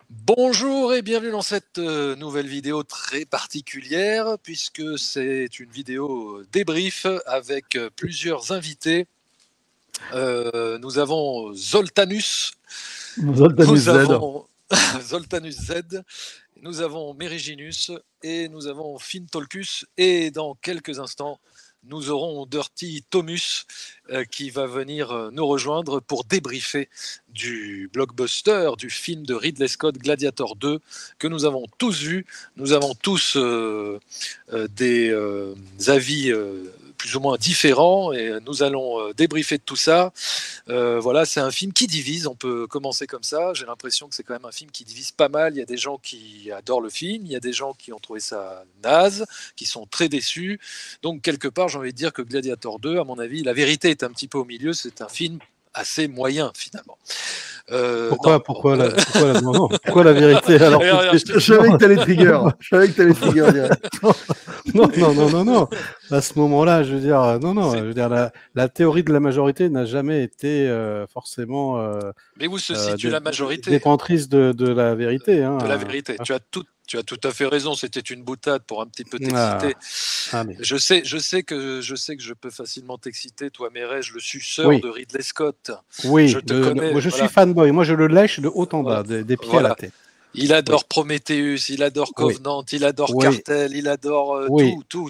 Bonjour et bienvenue dans cette nouvelle vidéo très particulière puisque c'est une vidéo débrief avec plusieurs invités. Nous avons Zoltanus, Zoltanus nous Z. avons Zoltanus Z, nous avons Meriginus et nous avons Fintolkus et dans quelques instants nous aurons Dirty Thomus qui va venir nous rejoindre pour débriefer du blockbuster, du film de Ridley Scott Gladiator 2 que nous avons tous vu. Nous avons tous des avis plus ou moins différents et nous allons débriefer de tout ça. Voilà, c'est un film qui divise, on peut commencer comme ça. J'ai l'impression que c'est quand même un film qui divise pas mal. Il y a des gens qui adorent le film, il y a des gens qui ont trouvé ça naze, qui sont très déçus. Donc quelque part, j'ai envie de dire que Gladiator 2, à mon avis, la vérité est un petit peu au milieu. C'est un film assez moyen finalement. Pourquoi la vérité alors? Je savais que t'allais trigger. Je savais que t'allais trigger direct. Non. À ce moment-là, je veux dire, je veux dire, la théorie de la majorité n'a jamais été forcément Mais où se situe la majorité? détentrice de la vérité. Hein, de la vérité. Tu as tout à fait raison. C'était une boutade pour un petit peu t'exciter. Mais... Je sais que je peux facilement t'exciter, toi, Mérège, le suceur de Ridley Scott. Oui, je te connais. Moi, je suis fanboy. Moi, je le lèche de haut en bas, des pieds à la tête. Il adore Prometheus, il adore Covenant, il adore Cartel, il adore tout.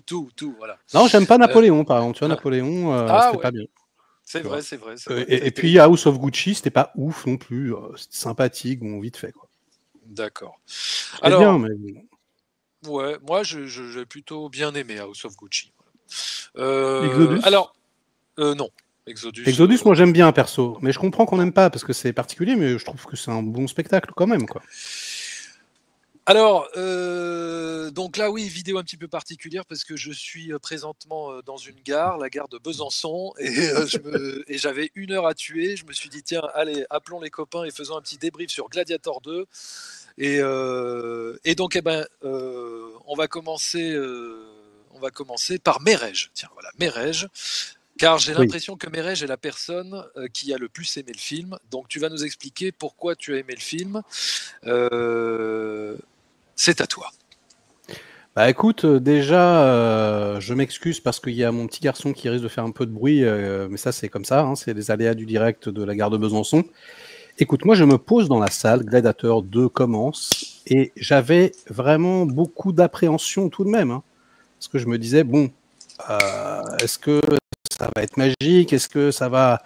Voilà. Non, j'aime pas Napoléon, par exemple. Tu vois, Napoléon, c'était pas bien. C'est vrai. Et puis House of Gucci, c'était pas ouf non plus. C'était sympathique, bon, vite fait, quoi. D'accord. Alors, bien, mais... ouais, moi, j'ai plutôt bien aimé House of Gucci. Exodus. Alors, non. Exodus, moi j'aime bien perso, mais je comprends qu'on n'aime pas parce que c'est particulier, mais je trouve que c'est un bon spectacle quand même, quoi. Alors, donc là, oui, vidéo un petit peu particulière parce que je suis présentement dans une gare, la gare de Besançon, et j'avais 1 heure à tuer. Je me suis dit, tiens, allez, appelons les copains et faisons un petit débrief sur Gladiator 2. Et donc, on va commencer par Mérège. Tiens, voilà, Mérège. Car j'ai l'impression que Mérège est la personne qui a le plus aimé le film. Donc, tu vas nous expliquer pourquoi tu as aimé le film. C'est à toi. Bah écoute, déjà, je m'excuse parce qu'il y a mon petit garçon qui risque de faire un peu de bruit, mais ça c'est comme ça, hein, c'est les aléas du direct de la gare de Besançon. Écoute, moi je me pose dans la salle, Gladiator 2 commence, et j'avais vraiment beaucoup d'appréhension tout de même, hein, parce que je me disais, bon, est-ce que ça va être magique, est-ce que ça va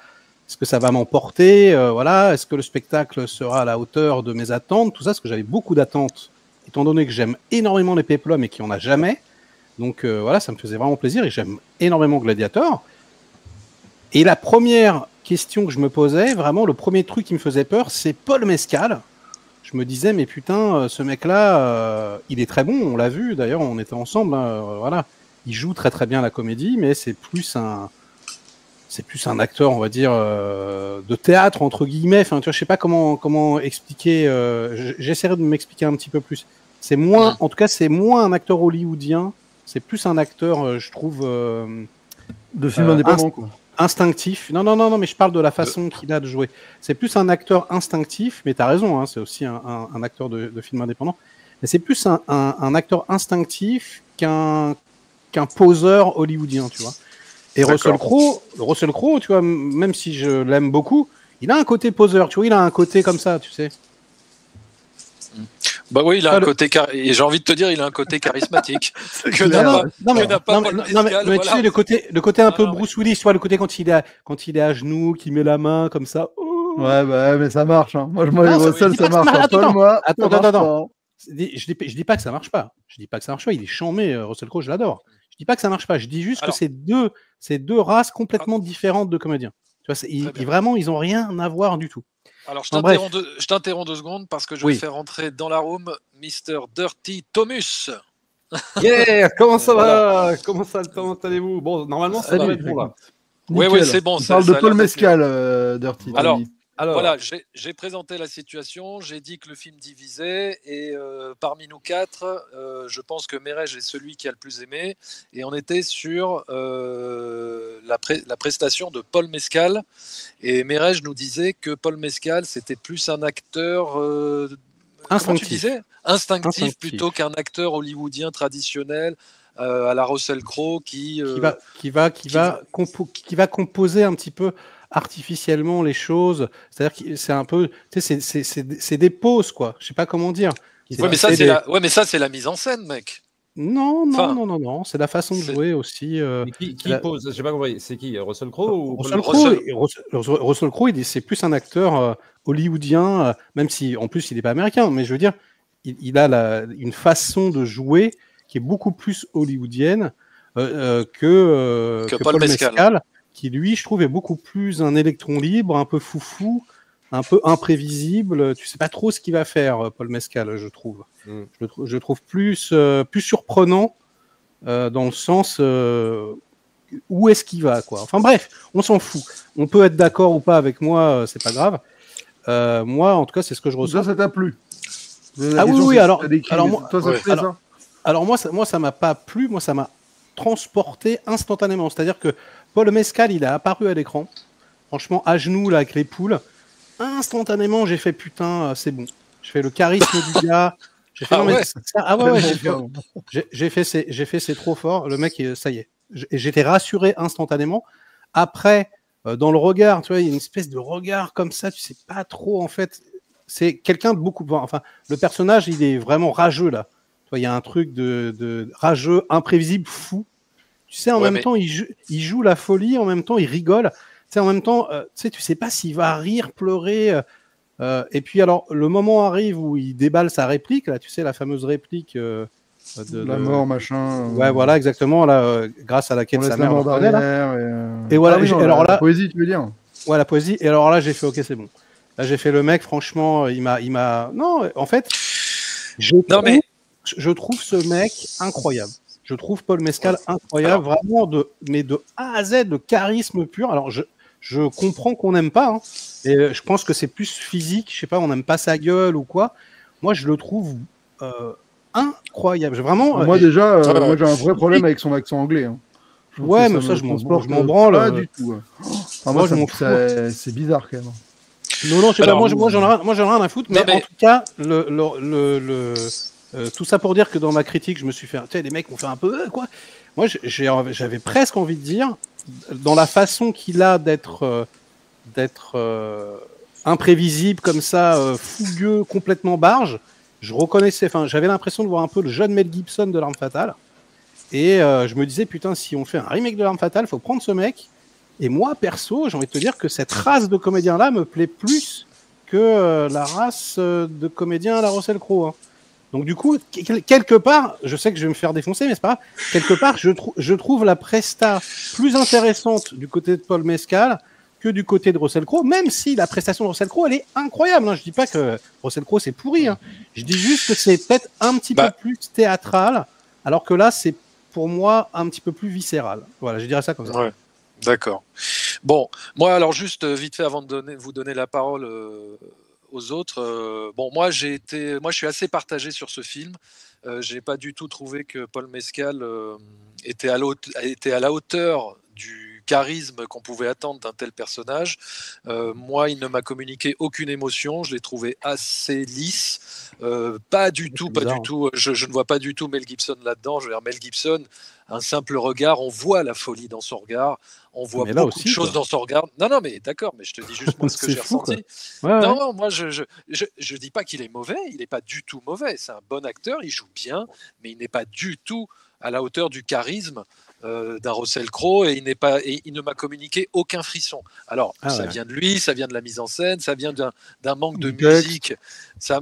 m'emporter, voilà, est-ce que le spectacle sera à la hauteur de mes attentes, tout ça, parce que j'avais beaucoup d'attentes, étant donné que j'aime énormément les péplums et qu'il n'y en a jamais. Donc voilà, ça me faisait vraiment plaisir et j'aime énormément Gladiator. Et la première question que je me posais, vraiment, le premier truc qui me faisait peur, c'est Paul Mescal. Je me disais, mais putain, ce mec-là, il est très bon, on l'a vu, d'ailleurs, on était ensemble, hein, voilà. Il joue très très bien la comédie, mais c'est plus un acteur, on va dire, de théâtre, entre guillemets. Enfin, tu vois, je sais pas comment expliquer. J'essaierai de m'expliquer un petit peu plus. C'est moins, en tout cas, c'est moins un acteur hollywoodien. C'est plus un acteur, je trouve, de film indépendant, quoi. Instinctif. Non, mais je parle de la façon qu'il a de jouer. C'est plus un acteur instinctif, mais tu as raison, hein, c'est aussi un acteur de film indépendant. Mais c'est plus un acteur instinctif qu'un poseur hollywoodien, tu vois. Et Russell Crowe, tu vois, même si je l'aime beaucoup, il a un côté poseur, tu vois, il a un côté comme ça, tu sais. Bah oui, il a un côté et j'ai envie de te dire, il a un côté charismatique que n'a pas Paul Mescal. Mais tu sais, le côté un peu Bruce Willis, tu vois, le côté quand il est à genoux, qui met la main comme ça. Oh. Ouais, bah, mais ça marche. Hein. Moi, Russell, ça marche. Attends. Je dis pas que ça marche pas. Il est charmé, Russell Crowe, je l'adore. Je dis pas que ça marche pas. Je dis juste que c'est deux races complètement différentes de comédiens. Tu vois, vraiment, ils ont rien à voir du tout. Alors, je t'interromps 2 secondes parce que je vais faire rentrer dans la room Mr. Dirty Thomus. Yeah, comment ça va? Comment allez-vous? Bon, normalement, ça va être bon là. Oui, c'est bon. On parle de Paul Mescal, Dirty. Alors, voilà, j'ai présenté la situation, j'ai dit que le film divisait, et parmi nous 4, je pense que Mérège est celui qui a le plus aimé, et on était sur la prestation de Paul Mescal, et Mérège nous disait que Paul Mescal, c'était plus un acteur comment tu disais, instinctif plutôt qu'un acteur hollywoodien traditionnel à la Russell Crowe qui va composer un petit peu artificiellement les choses. C'est-à-dire que c'est un peu, tu sais, c'est des pauses, quoi. Je sais pas comment dire. Mais ça c'est la mise en scène, mec. Non, c'est la façon de jouer aussi. Qui pose? J'ai pas compris. C'est qui? Russell Crowe ou Russell Crowe, c'est plus un acteur hollywoodien, même si en plus il n'est pas américain. Mais je veux dire, il a une façon de jouer qui est beaucoup plus hollywoodienne que Paul Mescal, qui lui, je trouve, est beaucoup plus un électron libre, un peu foufou, un peu imprévisible. Tu sais pas trop ce qu'il va faire, Paul Mescal, je trouve. Je trouve plus surprenant dans le sens où est-ce qu'il va, quoi. Enfin bref, on s'en fout. On peut être d'accord ou pas avec moi, c'est pas grave. Moi, en tout cas, c'est ce que je ressens. Ça t'a plu? Ah oui, alors moi, ça m'a pas plu. Moi, ça m'a transporté instantanément. C'est-à-dire que Paul Mescal, il est apparu à l'écran. Franchement, à genoux, là, avec les poules. Instantanément, j'ai fait putain, c'est bon. J'ai fait le charisme du gars. J'ai fait c'est trop fort. Le mec, ça y est. J'étais rassuré instantanément. Après, dans le regard, tu vois, il y a une espèce de regard comme ça. Tu sais pas trop, en fait. C'est quelqu'un de beaucoup. Enfin, le personnage, il est vraiment rageux là. Tu vois, il y a un truc de rageux, imprévisible, fou. Tu sais, en même temps, il joue la folie. En même temps, il rigole. Tu sais, en même temps, tu sais pas s'il va rire, pleurer. Et puis alors, le moment arrive où il déballe sa réplique, là, tu sais, la fameuse réplique de la mort, machin. Ouais, voilà, exactement, là, grâce à laquelle sa mère le connaît, là. Et voilà. Alors là, la poésie, tu veux dire? Ouais, la poésie. Et alors là, j'ai fait, ok, c'est bon. Là, j'ai fait le mec. Franchement, il m'a. Non, en fait, je trouve ce mec incroyable. Je trouve Paul Mescal incroyable, vraiment de A à Z, de charisme pur. Alors je comprends qu'on n'aime pas, hein, et je pense que c'est plus physique, je sais pas, on n'aime pas sa gueule ou quoi. Moi, je le trouve incroyable. Moi, déjà, moi, j'ai un vrai problème avec son accent anglais. Hein. Ouais, mais ça, je m'en branle. Pas du tout. Enfin, moi, c'est bizarre, quand même. Non, je sais pas, moi, j'en ai rien à foutre, mais en tout cas, tout ça pour dire que dans ma critique, je me suis fait... Tu sais, les mecs ont fait un peu... quoi. Moi, j'avais presque envie de dire, dans la façon qu'il a d'être imprévisible comme ça, fougueux, complètement barge, j'avais l'impression de voir un peu le jeune Mel Gibson de L'Arme Fatale. Et je me disais, putain, si on fait un remake de L'Arme Fatale, il faut prendre ce mec. Et moi, perso, j'ai envie de te dire que cette race de comédiens-là me plaît plus que la race de comédiens à la Russell Crowe. Hein. Donc du coup, quelque part, je sais que je vais me faire défoncer, mais c'est pas grave. Quelque part, je trouve la presta plus intéressante du côté de Paul Mescal que du côté de Russell Crowe, même si la prestation de Russell Crowe, elle est incroyable. Hein. Je dis pas que Russell Crowe, c'est pourri. Hein. Je dis juste que c'est peut-être un petit peu plus théâtral, alors que là, c'est pour moi un petit peu plus viscéral. Voilà, je dirais ça comme ça. Ouais. D'accord. Bon, moi, alors juste vite fait avant de vous donner la parole aux autres. Moi, je suis assez partagé sur ce film. J'ai pas du tout trouvé que Paul Mescal était à la hauteur du charisme qu'on pouvait attendre d'un tel personnage. Moi, il ne m'a communiqué aucune émotion. Je l'ai trouvé assez lisse. Pas du tout. Je ne vois pas du tout Mel Gibson là-dedans. Je veux dire, Mel Gibson, un simple regard, on voit la folie dans son regard. On voit beaucoup de choses dans son regard. Non, mais d'accord, mais je te dis juste moi ce que j'ai ressenti. Non, moi, je dis pas qu'il est mauvais. Il n'est pas du tout mauvais. C'est un bon acteur. Il joue bien, mais il n'est pas du tout à la hauteur du charisme d'un Russell Crowe et il ne m'a communiqué aucun frisson. Alors, ça vient de lui, ça vient de la mise en scène, ça vient d'un manque de musique. Ça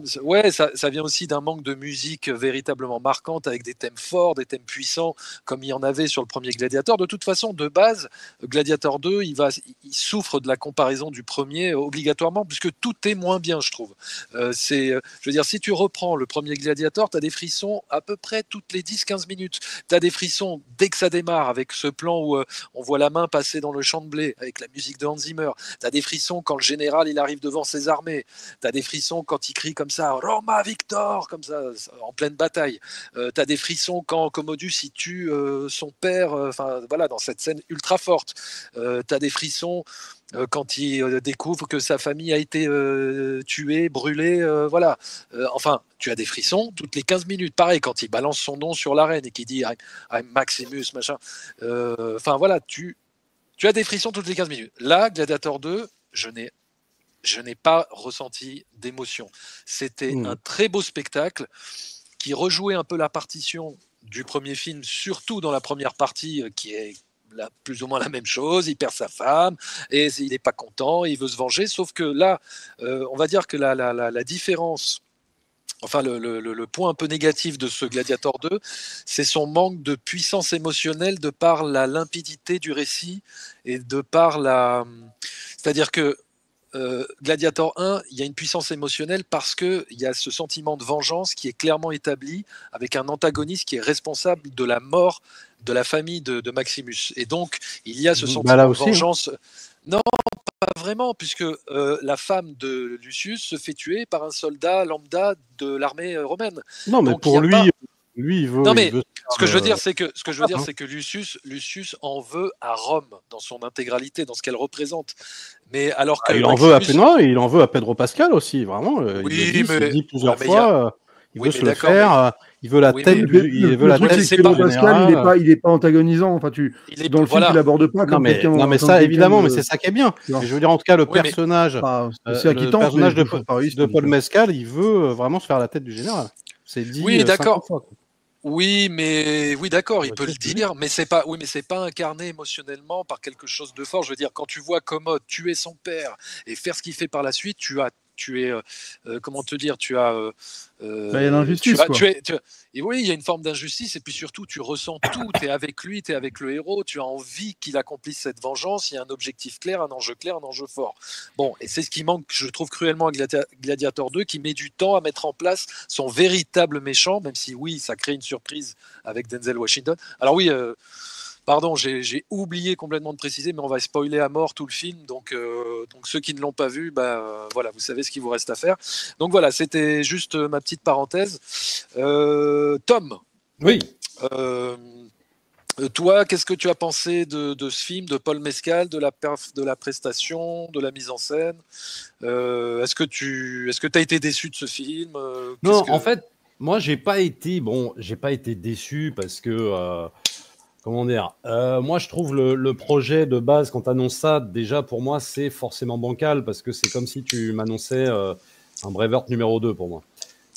vient aussi d'un manque de musique véritablement marquante avec des thèmes forts, des thèmes puissants comme il y en avait sur le premier Gladiator. De toute façon, de base, Gladiator 2, il souffre de la comparaison du premier obligatoirement puisque tout est moins bien, je trouve. Je veux dire, si tu reprends le premier Gladiator, tu as des frissons à peu près toutes les 10-15 minutes. Tu as des frissons dès que ça démarre avec ce plan où on voit la main passer dans le champ de blé avec la musique de Hans Zimmer. Tu as des frissons quand le général il arrive devant ses armées. Tu as des frissons quand il crie comme ça Roma Victor, comme ça, en pleine bataille. Tu as des frissons quand Commodus il tue son père, dans cette scène ultra forte. Tu as des frissons quand il découvre que sa famille a été tuée, brûlée, voilà. Enfin, tu as des frissons toutes les 15 minutes. Pareil, quand il balance son nom sur l'arène et qu'il dit I'm Maximus, machin. Enfin, voilà, tu as des frissons toutes les 15 minutes. Là, Gladiator 2, je n'ai pas ressenti d'émotion. C'était un très beau spectacle qui rejouait un peu la partition du premier film, surtout dans la première partie, qui est plus ou moins la même chose. Il perd sa femme et il n'est pas content, il veut se venger. Sauf que là, on va dire que la différence, enfin le point un peu négatif de ce Gladiator 2, c'est son manque de puissance émotionnelle de par la limpidité du récit et de par c'est-à-dire que Gladiator 1, il y a une puissance émotionnelle parce qu'il y a ce sentiment de vengeance qui est clairement établi avec un antagoniste qui est responsable de la mort de la famille de Maximus. Et donc, il y a ce sentiment de vengeance. Non, pas vraiment, puisque la femme de Lucius se fait tuer par un soldat lambda de l'armée romaine. Non, mais donc, pour lui, il veut. Non, mais ce que je veux dire, c'est que Lucius en veut à Rome dans son intégralité, dans ce qu'elle représente. Mais alors que il en veut à Pénois, il en veut à Pedro Pascal aussi, vraiment. Oui, il le dit plusieurs fois. Il veut se le faire. Il veut la tête. Il veut la tête. Pedro Pascal, il est pas antagonisant. Enfin, dans le film, tu l'abordes pas comme quelqu'un. Non, mais ça, évidemment, mais c'est ça qui est bien. Je veux dire, en tout cas, le personnage de Paul Mescal, il veut vraiment se faire la tête du général. C'est dit. Oui, d'accord. Oui, d'accord, il peut le dire, mais c'est pas incarné émotionnellement par quelque chose de fort. Je veux dire, quand tu vois Commode tuer son père et faire ce qu'il fait par la suite, comment te dire, il y a l'injustice, quoi. Oui, il y a une forme d'injustice, et puis surtout, tu ressens tout, tu es avec lui, tu es avec le héros, tu as envie qu'il accomplisse cette vengeance, il y a un objectif clair, un enjeu fort. Bon, et c'est ce qui manque, je trouve, cruellement à Gladiator 2, qui met du temps à mettre en place son véritable méchant, même si, oui, ça crée une surprise avec Denzel Washington. Alors oui, pardon, j'ai oublié complètement de préciser, mais on va spoiler à mort tout le film. Donc ceux qui ne l'ont pas vu, voilà, vous savez ce qu'il vous reste à faire. Donc voilà, c'était juste ma petite parenthèse. Tom. Oui. Toi, qu'est-ce que tu as pensé de ce film, de Paul Mescal, de la prestation, de la mise en scène? Est-ce que tu as été déçu de ce film? Non, en fait, moi, j'ai pas été déçu parce que. Comment dire, moi, je trouve le projet de base, quand tu annonces ça, déjà, pour moi, c'est forcément bancal parce que c'est comme si tu m'annonçais un Braveheart numéro 2 pour moi.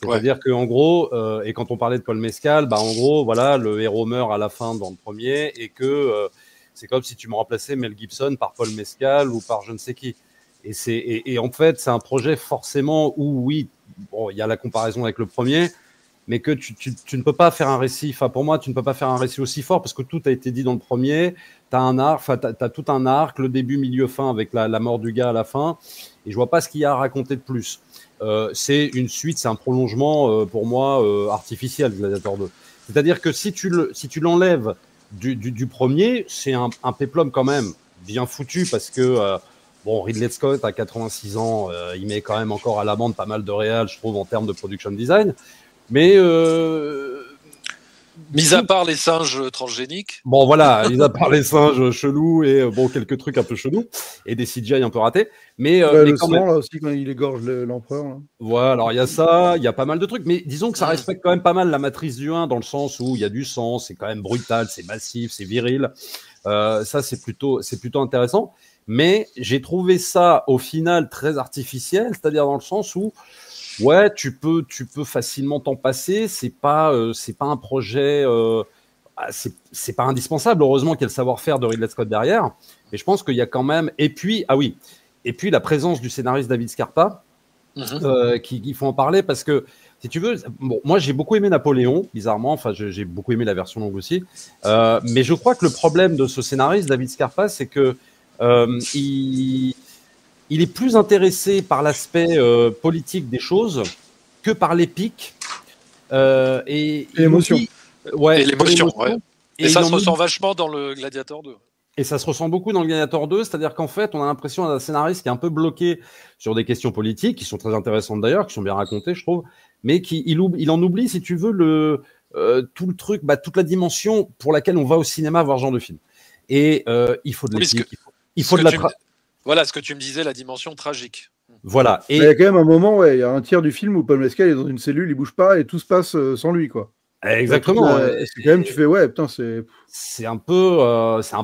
C'est-à-dire qu'en gros, et quand on parlait de Paul Mescal, en gros, voilà, le héros meurt à la fin dans le premier et que c'est comme si tu me remplaçais Mel Gibson par Paul Mescal ou par je ne sais qui. Et en fait, c'est un projet forcément où, oui, bon, il y a la comparaison avec le premier, mais que tu ne peux pas faire un récit. Enfin, pour moi, tu ne peux pas faire un récit aussi fort parce que tout a été dit dans le premier. Tu as un arc, t'as tout un arc, le début, milieu, fin avec la mort du gars à la fin. Et je vois pas ce qu'il y a à raconter de plus. C'est une suite, c'est un prolongement pour moi artificiel, Gladiator 2. C'est-à-dire que si tu l'enlèves du premier, c'est un péplum quand même bien foutu parce que bon, Ridley Scott à 86 ans, il met quand même encore à l'amende pas mal de réal, je trouve, en termes de production design. Mais mis à part les singes transgéniques. Bon, voilà, mis à part les singes chelous et bon, quelques trucs un peu chelous et des CGI un peu ratés. Mais, le sang, là aussi, quand il égorge l'empereur. Là. Voilà, alors il y a ça, il y a pas mal de trucs. Mais disons que ça respecte quand même pas mal la matrice du 1 dans le sens où il y a du sang, c'est quand même brutal, c'est massif, c'est viril. Ça, c'est plutôt intéressant. Mais j'ai trouvé ça au final très artificiel, c'est-à-dire dans le sens où ouais, tu peux facilement t'en passer. C'est pas un projet, c'est pas indispensable. Heureusement qu'il y a le savoir-faire de Ridley Scott derrière. Mais je pense qu'il y a quand même. Et puis la présence du scénariste David Scarpa, qu'il faut en parler parce que si tu veux, bon, moi j'ai beaucoup aimé Napoléon, bizarrement. Enfin, j'ai beaucoup aimé la version longue aussi. Mais je crois que le problème de ce scénariste David Scarpa, c'est que il est plus intéressé par l'aspect politique des choses que par l'épique et l'émotion. Ouais, et l'émotion, ouais. Et ça se ressent vachement dans le Gladiator 2. Et ça se ressent beaucoup dans le Gladiator 2, c'est-à-dire qu'en fait, on a l'impression d'un scénariste qui est un peu bloqué sur des questions politiques, qui sont très intéressantes d'ailleurs, qui sont bien racontées, je trouve, mais il en oublie, si tu veux, tout le truc, toute la dimension pour laquelle on va au cinéma voir ce genre de film. Et il faut de l'éthique, il faut de la Voilà ce que tu me disais, la dimension tragique. Voilà. Et il y a quand même un moment, il y a un tiers du film où Paul Mescal est dans une cellule, il bouge pas et tout se passe sans lui, quoi. Exactement. C'est quand même, tu fais, ouais, putain, c'est. C'est un peu.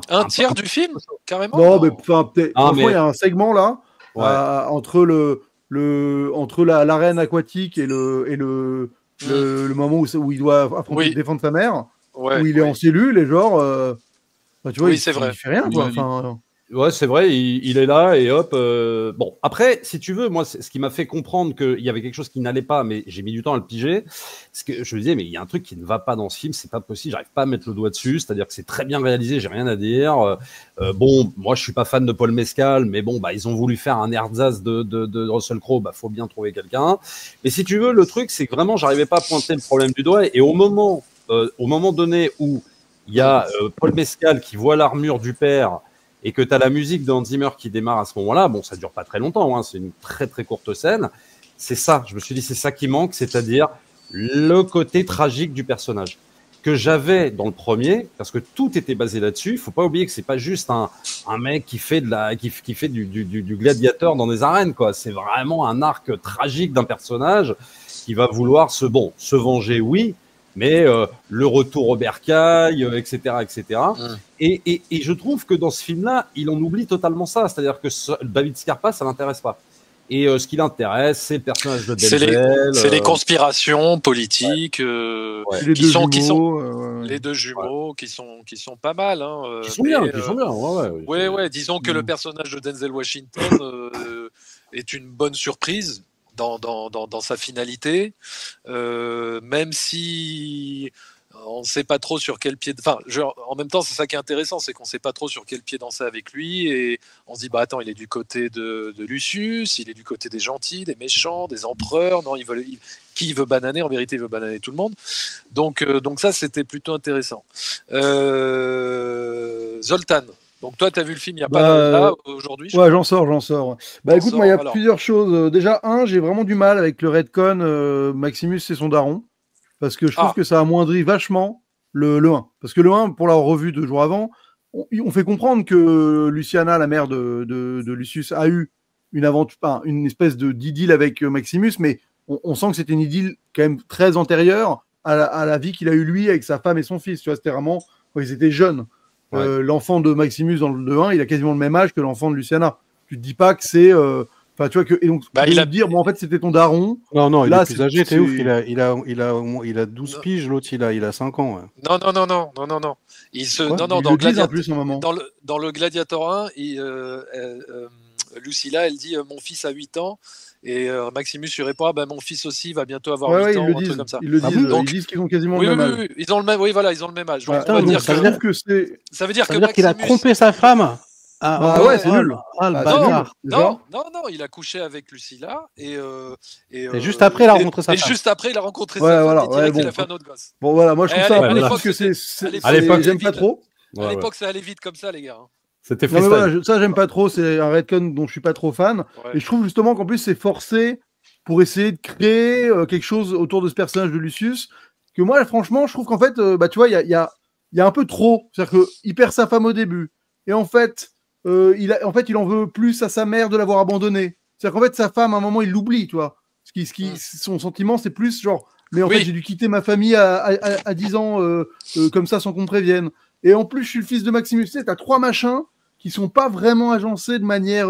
Un tiers du film, carrément. Non, mais peut-être. Franchement, il y a un segment là entre l'arène aquatique et le moment où il doit affronter défendre sa mère, où il est en cellule et genre. Tu vois, il fait rien, quoi. Ouais, c'est vrai, il est là et hop. Bon, après, si tu veux, moi, ce qui m'a fait comprendre qu'il y avait quelque chose qui n'allait pas, mais j'ai mis du temps à le piger, c'est que je me disais, mais il y a un truc qui ne va pas dans ce film, c'est pas possible, j'arrive pas à mettre le doigt dessus, c'est-à-dire que c'est très bien réalisé, j'ai rien à dire. Bon, moi, je suis pas fan de Paul Mescal, mais bon, bah, ils ont voulu faire un ersatz de Russell Crowe, bah, faut bien trouver quelqu'un. Mais si tu veux, le truc, c'est que vraiment, j'arrivais pas à pointer le problème du doigt, et au moment donné où il y a Paul Mescal qui voit l'armure du père, et que tu as la musique de Hans Zimmer qui démarre à ce moment-là, bon, ça dure pas très longtemps, hein, c'est une très très courte scène, c'est ça, je me suis dit, c'est ça qui manque, c'est-à-dire le côté tragique du personnage, que j'avais dans le premier, parce que tout était basé là-dessus. Il faut pas oublier que c'est pas juste un mec qui fait qui fait du gladiateur dans des arènes, quoi. C'est vraiment un arc tragique d'un personnage qui va vouloir se venger, oui, mais le retour au bercail, etc., etc. Et je trouve que dans ce film-là, il en oublie totalement ça. C'est-à-dire que David Scarpa, ça l'intéresse pas. Et ce qui l'intéresse, c'est le personnage de Denzel. C'est les conspirations politiques, les deux jumeaux qui sont pas mal. Hein, qui sont bien. Ouais. Disons que le personnage de Denzel Washington est une bonne surprise dans sa finalité, même si on ne sait pas trop sur quel pied. Enfin, en même temps, c'est ça qui est intéressant, c'est qu'on ne sait pas trop sur quel pied danser avec lui, et on se dit bah attends, il est du côté de Lucius, il est du côté des gentils, des méchants, des empereurs. Non, qui veut bananer? En vérité, il veut bananer tout le monde. Donc ça, c'était plutôt intéressant. Zoltan. Donc toi, tu as vu le film il n'y a pas là aujourd'hui? Ouais, j'en sors. Bah écoute, moi, il y a plusieurs choses. Déjà, j'ai vraiment du mal avec le retcon Maximus et son daron. Parce que je trouve que ça amoindrit vachement le 1. Parce que le 1, pour l'avoir revu 2 jours avant, on fait comprendre que Luciana, la mère de Lucius, a eu une espèce d'idylle avec Maximus, mais on sent que c'était une idylle quand même très antérieure à la vie qu'il a eue lui avec sa femme et son fils. Tu vois, c'était vraiment quand ils étaient jeunes. Ouais. L'enfant de Maximus dans le 1, il a quasiment le même âge que l'enfant de Luciana. Tu te dis pas que c'est... Enfin, tu vois et donc il a dire bon en fait c'était ton daron. Non, il est plus âgé, t'es ouf, il a 12 piges, l'autre il a 5 ans. Ouais. Non. Dans le Gladiator 1, Lucilla, elle dit mon fils a 8 ans, et Maximus lui répond mon fils aussi va bientôt avoir 8 ans, un truc comme ça. Ils le disent, donc, ils disent qu'ils ont quasiment le même âge. Oui, ils ont le même, ils ont le même âge. Donc, ça veut dire qu'il a trompé sa femme. C'est nul. Non, il a couché avec Lucilla et juste après, il a rencontré sa femme. Et juste après, il a rencontré sa femme. Il a fait un autre gosse. Bon, voilà, moi je trouve ça. À l'époque, j'aime pas trop. À l'époque, ça allait vite comme ça, les gars. C'était freestyle. Ça, j'aime pas trop. C'est un retcon dont je suis pas trop fan. Et je trouve justement qu'en plus, c'est forcé pour essayer de créer quelque chose autour de ce personnage de Lucius. Que moi, franchement, je trouve qu'en fait, tu vois, il y a un peu trop. C'est-à-dire qu'il perd sa femme au début. Et en fait, il en veut plus à sa mère de l'avoir abandonné. C'est-à-dire qu'en fait, sa femme, à un moment, il l'oublie, tu vois. Son sentiment, c'est plus genre, mais en fait, j'ai dû quitter ma famille à 10 ans, comme ça, sans qu'on me prévienne. Et en plus, je suis le fils de Maximus. Tu sais, t'as 3 machins qui sont pas vraiment agencés de manière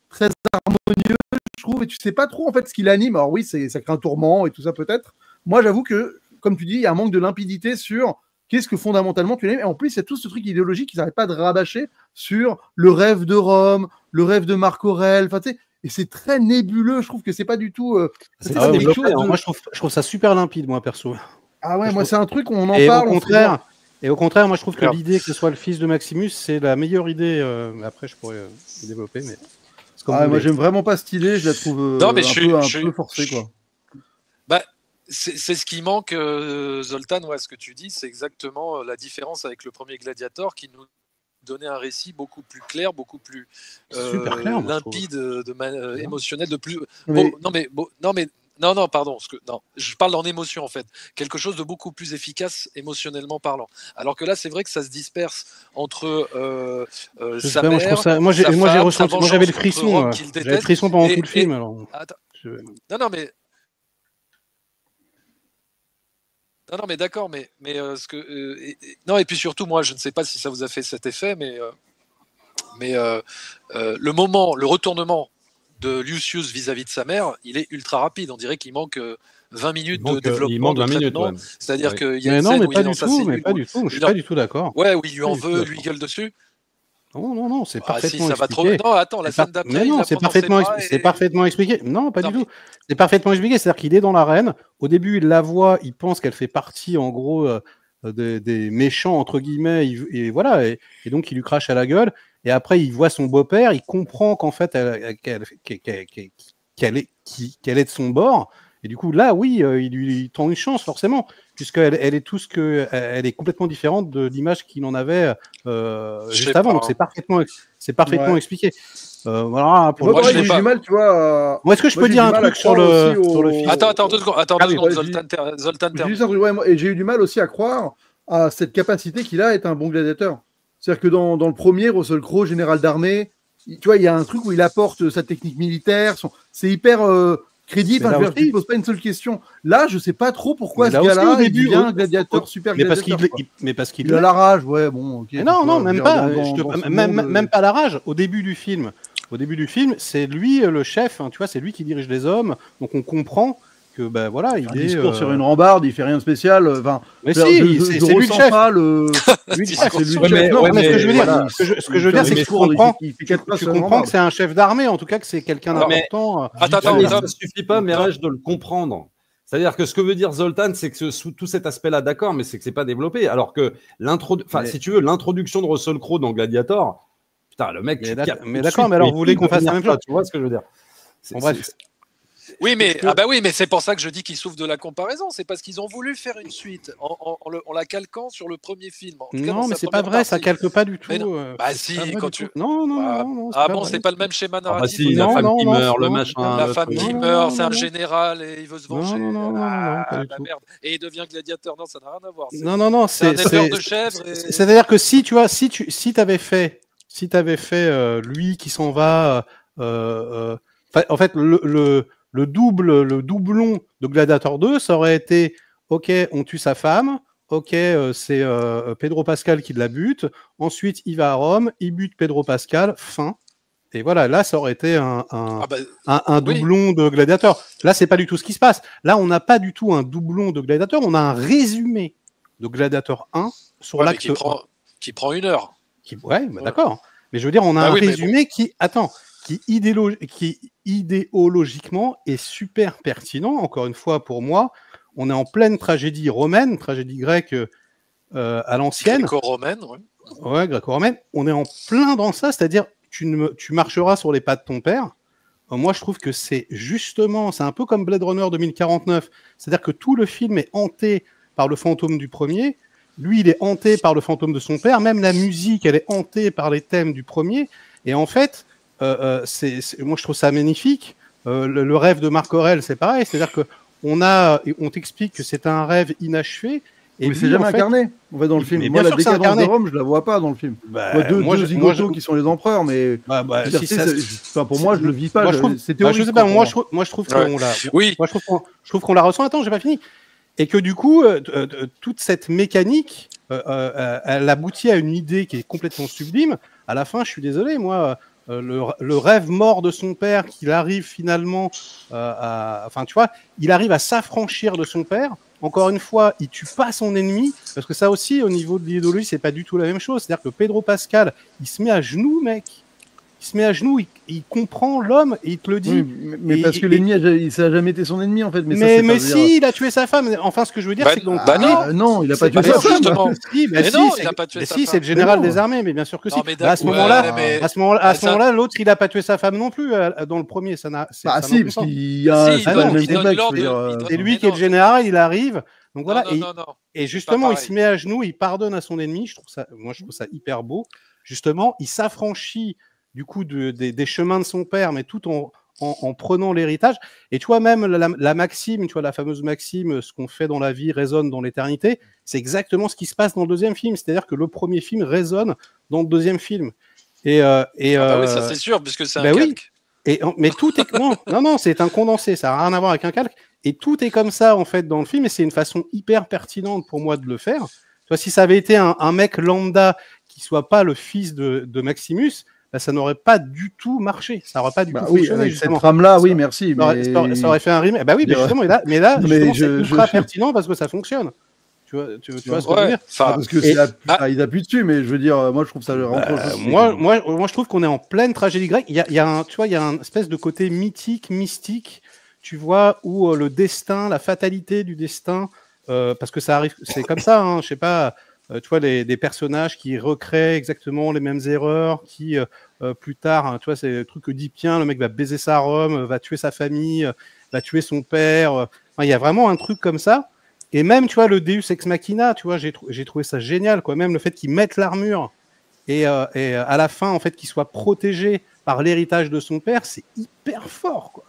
très harmonieuse, je trouve, et tu sais pas trop, en fait, ce qui l'anime. Alors oui, ça crée un tourment et tout ça, peut-être. Moi, j'avoue que, comme tu dis, il y a un manque de limpidité sur qu'est-ce que fondamentalement tu l'aimes. Et en plus, il y a tout ce truc idéologique qui n'arrête pas de rabâcher sur le rêve de Rome, le rêve de Marc Aurèle. Enfin, tu sais, et c'est très nébuleux. Je trouve que c'est pas du tout. Moi, je trouve ça super limpide, moi, perso. Ah ouais, moi, c'est un truc, on en parle. Et au contraire, moi, je trouve que l'idée que ce soit le fils de Maximus, c'est la meilleure idée. Après, je pourrais développer, mais. Moi, j'aime vraiment pas cette idée. Je la trouve un peu forcée, quoi. C'est ce qui manque, Zoltan, ce que tu dis, c'est exactement la différence avec le premier Gladiator qui nous donnait un récit beaucoup plus clair, beaucoup plus clair, limpide, émotionnel, de plus. Non, pardon. Non, je parle en émotion en fait. Quelque chose de beaucoup plus efficace émotionnellement parlant. Alors que là, c'est vrai que ça se disperse entre sa moi, je trouve mère, ça. Moi, sa j'avais femme, le sa ressenti. Moi, j'avais le vengeance contre frisson. Rome qu'il J'avais le déteste. frisson pendant tout le film. Alors, Attends. je- Non, mais non, mais d'accord, mais non, et puis surtout, moi, je ne sais pas si ça vous a fait cet effet, mais le retournement de Lucius vis-à-vis de sa mère, il est ultra rapide. On dirait qu'il manque 20 minutes de développement, il manque de 20 minutes, traitement. ouais. C'est-à-dire Ouais. qu'il y a Mais une non, scène mais où il pas est dans du sa tout. cellule. Mais pas du tout. Je suis pas du tout d'accord. Ouais, où il lui en Pas du tout veut, lui d'accord. gueule dessus. Non, c'est Ah si, parfaitement ça va trop. expliqué. Non, attends, la scène d'après, Mais il non, la c'est prend dans ses parfaitement, bras c'est et... parfaitement expliqué. Non, pas Non, du mais tout. C'est parfaitement expliqué. C'est-à-dire qu'il est dans l'arène. Au début, il la voit. Il pense qu'elle fait partie, en gros, des méchants entre guillemets. Et voilà. Et donc, il lui crache à la gueule. Et après, il voit son beau-père. Il comprend qu'en fait, qu'elle est de son bord. Et du coup, là, oui, il lui tend une chance forcément, puisqu'elle est tout ce que, elle est complètement différente de l'image qu'il en avait Je juste sais avant. pas, Donc c'est parfaitement Ouais. expliqué. Voilà. Pour Moi, le Moi, je pareil, l'ai j'ai pas. du mal, tu vois. Moi, est-ce que je Moi, peux j'ai dire du un mal à truc sur croire aussi le film Attends, 2 secondes. Attends, Ah 2 oui, secondes. vas-y. Zoltan J'ai termine. juste un truc, ouais, et j'ai eu du mal aussi à croire à cette capacité qu'il a à être un bon gladiateur. C'est-à-dire que dans le premier, Russell Crowe, général d'armée, tu vois, il y a un truc où il apporte sa technique militaire, c'est hyper crédible. Mais là Enfin, je veux dire, tu ne aussi, poses pas une seule question. Là, je sais pas trop pourquoi mais ce là aussi au gars-là, il début, devient un gladiateur, super mais parce gladiateur. qu'il Il a l'est. la rage, ouais, bon, ok. Mais non, tu vois, même je veux dire, pas. dans ce Même, monde, même pas la rage. Au début du film, c'est lui le chef. Hein, tu vois, c'est lui qui dirige les hommes. Donc on comprend que ben voilà, il un est. discours sur une rambarde, il fait rien de spécial. Enfin, Mais je veux dire, si, je c'est lui le ressens chef. pas le. Lui le Discours chef. C'est lui sur- le chef. Non, mais ce que je veux dire, voilà. ce que je veux dire, c'est que tu comprends que c'est un chef d'armée, en tout cas que c'est quelqu'un Alors, d'important. Attends, Mais Tom. ça suffit pas, Mirage, de le comprendre. C'est-à-dire que ce que veut dire Zoltan, c'est que sous tout cet aspect-là, d'accord, mais c'est que c'est pas développé. Alors que si tu veux, l'introduction de Russell Crowe dans Gladiator, putain, le mec, Mais d'accord, mais alors vous voulez qu'on fasse la même chose? Tu vois ce que je veux dire? Bon, bref. Oui, mais c'est pour ça que je dis qu'ils souffrent de la comparaison. C'est parce qu'ils ont voulu faire une suite en la calquant sur le premier film. En tout cas, Non, mais c'est pas vrai, ça calque pas du tout. Mais non. Bah si, quand tu. Non. Ah bon, c'est pas le même schéma Ah bah narratif. si, la femme qui meurt, le machin. La femme qui meurt, c'est un général et il veut se venger. Non, pas du tout. Merde. Et il devient gladiateur. Non, ça n'a rien à voir. Non, c'est un éleveur de chèvres. C'est-à-dire que si t'avais fait lui qui s'en va, en fait le doublon de Gladiator 2, ça aurait été ok, on tue sa femme. Ok, c'est Pedro Pascal qui la bute. Ensuite, il va à Rome, il bute Pedro Pascal. Fin. Et voilà, là, ça aurait été un doublon de Gladiator. Là, c'est pas du tout ce qui se passe. Là, on n'a pas du tout un doublon de Gladiator. On a un résumé de Gladiator 1 sur l'acte qui prend 1 heure. D'accord. Mais je veux dire, on a un résumé qui idéologiquement est super pertinent. Encore une fois, pour moi, on est en pleine tragédie romaine, tragédie grecque à l'ancienne. Gréco-romaine, ouais, gréco-romaine. On est en plein dans ça, c'est-à-dire tu marcheras sur les pas de ton père. Moi, je trouve que c'est un peu comme Blade Runner 2049, c'est-à-dire que tout le film est hanté par le fantôme du premier. Lui, il est hanté par le fantôme de son père. Même la musique, elle est hantée par les thèmes du premier. Et en fait, moi, je trouve ça magnifique. Le rêve de Marc Aurèle, c'est pareil. C'est-à-dire que on t'explique que c'est un rêve inachevé. Et mais c'est jamais incarné. On va dans le film. Mais moi, bien la sûr décadence de Rome, je la vois pas dans le film. Deux zigotos qui sont les empereurs, mais pour moi, je le vis pas. C'est théorique. Je sais pas. Moi, je trouve qu'on l'a. Oui. Moi, je trouve qu'on la ressent. Attends, j'ai pas fini. Et que du coup, toute cette mécanique, elle aboutit à une idée qui est complètement sublime. À la fin, je suis désolé, moi, le rêve mort de son père, qu'il arrive finalement enfin, tu vois, il arrive à s'affranchir de son père. Encore une fois, il tue pas son ennemi, parce que ça aussi, au niveau de l'idéologie, c'est pas du tout la même chose. C'est-à-dire que Pedro Pascal, il se met à genoux, mec. Il se met à genoux, il comprend l'homme et il te le dit. Oui, mais parce que l'ennemi, ça a jamais été son ennemi en fait. Mais si, il a tué sa femme. Enfin, ce que je veux dire, c'est que donc. Non, il a pas tué sa femme. Si, il a pas tué sa femme. C'est le général des armées, mais bien sûr que si. À ce moment-là, l'autre, il a pas tué sa femme non plus dans le premier. Ça n'a. Bah si, parce qu'il y a le même contexte. C'est lui qui est le général, il arrive. Donc voilà. Et justement, il se met à genoux, il pardonne à son ennemi. Je trouve ça hyper beau. Justement, il s'affranchit du coup des chemins de son père, mais tout en en prenant l'héritage. Et tu vois, même la maxime, tu vois, la fameuse maxime, ce qu'on fait dans la vie résonne dans l'éternité, c'est exactement ce qui se passe dans le deuxième film. C'est-à-dire que le premier film résonne dans le deuxième film. Oui, ça c'est sûr, puisque c'est un calque. Oui. Mais tout est... non, c'est un condensé, ça n'a rien à voir avec un calque. Et tout est comme ça, en fait, dans le film, et c'est une façon hyper pertinente pour moi de le faire. Tu vois, si ça avait été un mec lambda qui soit pas le fils de Maximus, bah, ça n'aurait pas du tout marché. Ça n'aurait pas du tout fonctionné. Avec cette trame-là, oui, merci. Ça aurait fait un remake. Bah oui, mais justement, mais là c'est ultra pertinent parce que ça fonctionne. Tu vois ce que je veux dire? Parce que il appuie dessus, mais je veux dire, moi je trouve ça moi je trouve qu'on est en pleine tragédie grecque. Il y a un espèce de côté mythique, mystique, tu vois, où le destin, la fatalité du destin, parce que ça arrive, c'est comme ça, hein, je sais pas. Tu vois, des personnages qui recréent exactement les mêmes erreurs, qui plus tard, hein, tu vois, c'est le truc oedipien, le mec va baiser sa Rome, va tuer sa famille, va tuer son père. Il y a vraiment un truc comme ça. Et même, tu vois, le Deus Ex Machina, tu vois, j'ai trouvé ça génial, quoi. Même le fait qu'ils mettent l'armure et à la fin, en fait, qu'il soit protégé par l'héritage de son père, c'est hyper fort, quoi.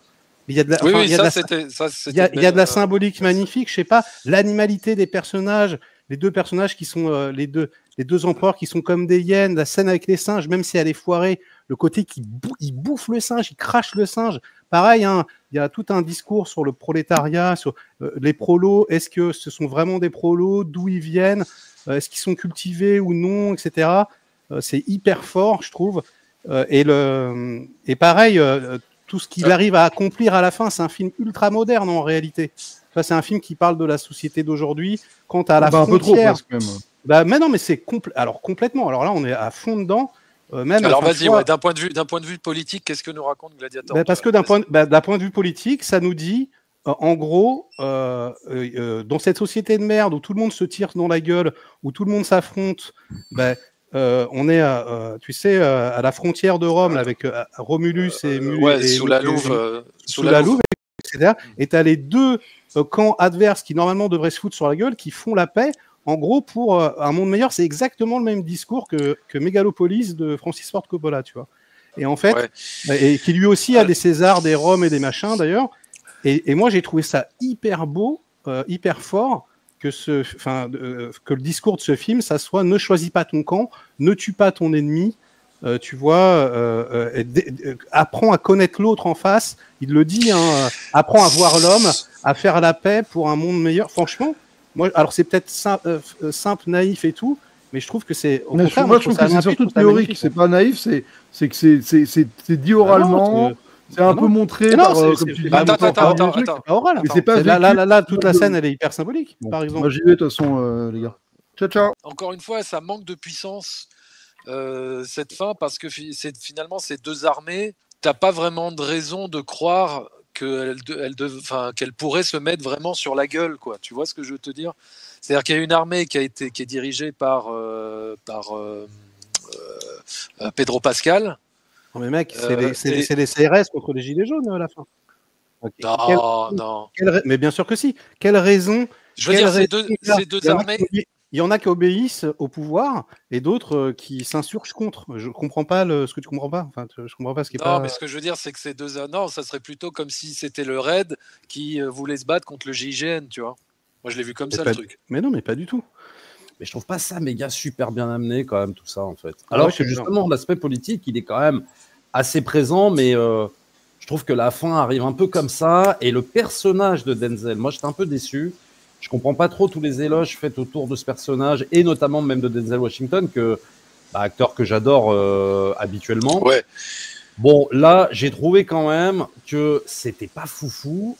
Il y a de la symbolique magnifique, je sais pas, l'animalité des personnages, les deux personnages qui sont les deux empereurs qui sont comme des hyènes, la scène avec les singes, même si elle est foirée, le côté il bouffe le singe, il crache le singe. Pareil, hein, il y a tout un discours sur le prolétariat, sur les prolos. Est-ce que ce sont vraiment des prolos? D'où ils viennent? Est-ce qu'ils sont cultivés ou non, etc. C'est hyper fort, je trouve. Et pareil, tout ce qu'il arrive à accomplir à la fin, c'est un film ultra moderne en réalité. C'est un film qui parle de la société d'aujourd'hui. Quant à la frontière, un peu trop presque même. Mais non, mais c'est complètement. Alors là, on est à fond dedans. Alors vas-y, d'un point de vue politique, qu'est-ce que nous raconte Gladiator? Parce que d'un point de vue politique, ça nous dit, en gros, dans cette société de merde où tout le monde se tire dans la gueule, où tout le monde s'affronte, on est, tu sais, à la frontière de Rome, là, avec Romulus et sous la Louve, etc. Et tu as les deux camps adverses qui normalement devraient se foutre sur la gueule, qui font la paix. En gros, pour un monde meilleur, c'est exactement le même discours que Megalopolis de Francis Ford Coppola, tu vois. Et en fait, et qui lui aussi a des Césars, des Roms et des machins d'ailleurs. Et moi, j'ai trouvé ça hyper beau, hyper fort, que le discours de ce film, ça soit ne choisis pas ton camp, ne tue pas ton ennemi. Tu vois, apprends à connaître l'autre en face. Il le dit, hein, apprends à voir l'homme, à faire la paix pour un monde meilleur. Franchement, moi, alors c'est peut-être simple, naïf et tout, mais je trouve que c'est. Moi, je trouve que c'est surtout théorique. C'est pas naïf, c'est que c'est dit oralement. C'est un peu montré. Attends. Mais c'est pas là, toute la scène, elle est hyper symbolique, par exemple. Moi, j'y vais de toute façon, les gars. Ciao. Encore une fois, ça manque de puissance. Cette fin, parce que finalement ces deux armées, t'as pas vraiment de raison de croire qu'elle pourrait se mettre vraiment sur la gueule, quoi. Tu vois ce que je veux te dire? C'est-à-dire qu'il y a une armée qui est dirigée par Pedro Pascal. Non mais mec, c'est les CRS contre les gilets jaunes à la fin. Non. Mais bien sûr que si. Quelle raison? Je veux dire, ces deux armées. Il y en a qui obéissent au pouvoir et d'autres qui s'insurgent contre. Je comprends pas ce que tu comprends pas. Enfin, je comprends pas ce qui est pas. Non, mais ce que je veux dire, c'est que ces deux. Non, ça serait plutôt comme si c'était le RAID qui voulait se battre contre le GIGN, tu vois. Moi, je l'ai vu comme ça, le truc. Mais non, mais pas du tout. Mais je trouve pas ça méga super bien amené quand même tout ça en fait. Alors que justement l'aspect politique, il est quand même assez présent, mais je trouve que la fin arrive un peu comme ça et le personnage de Denzel, moi j'étais un peu déçu. Je comprends pas trop tous les éloges faits autour de ce personnage et notamment même de Denzel Washington, acteur que j'adore habituellement. Ouais. Bon, là, j'ai trouvé quand même que c'était pas foufou,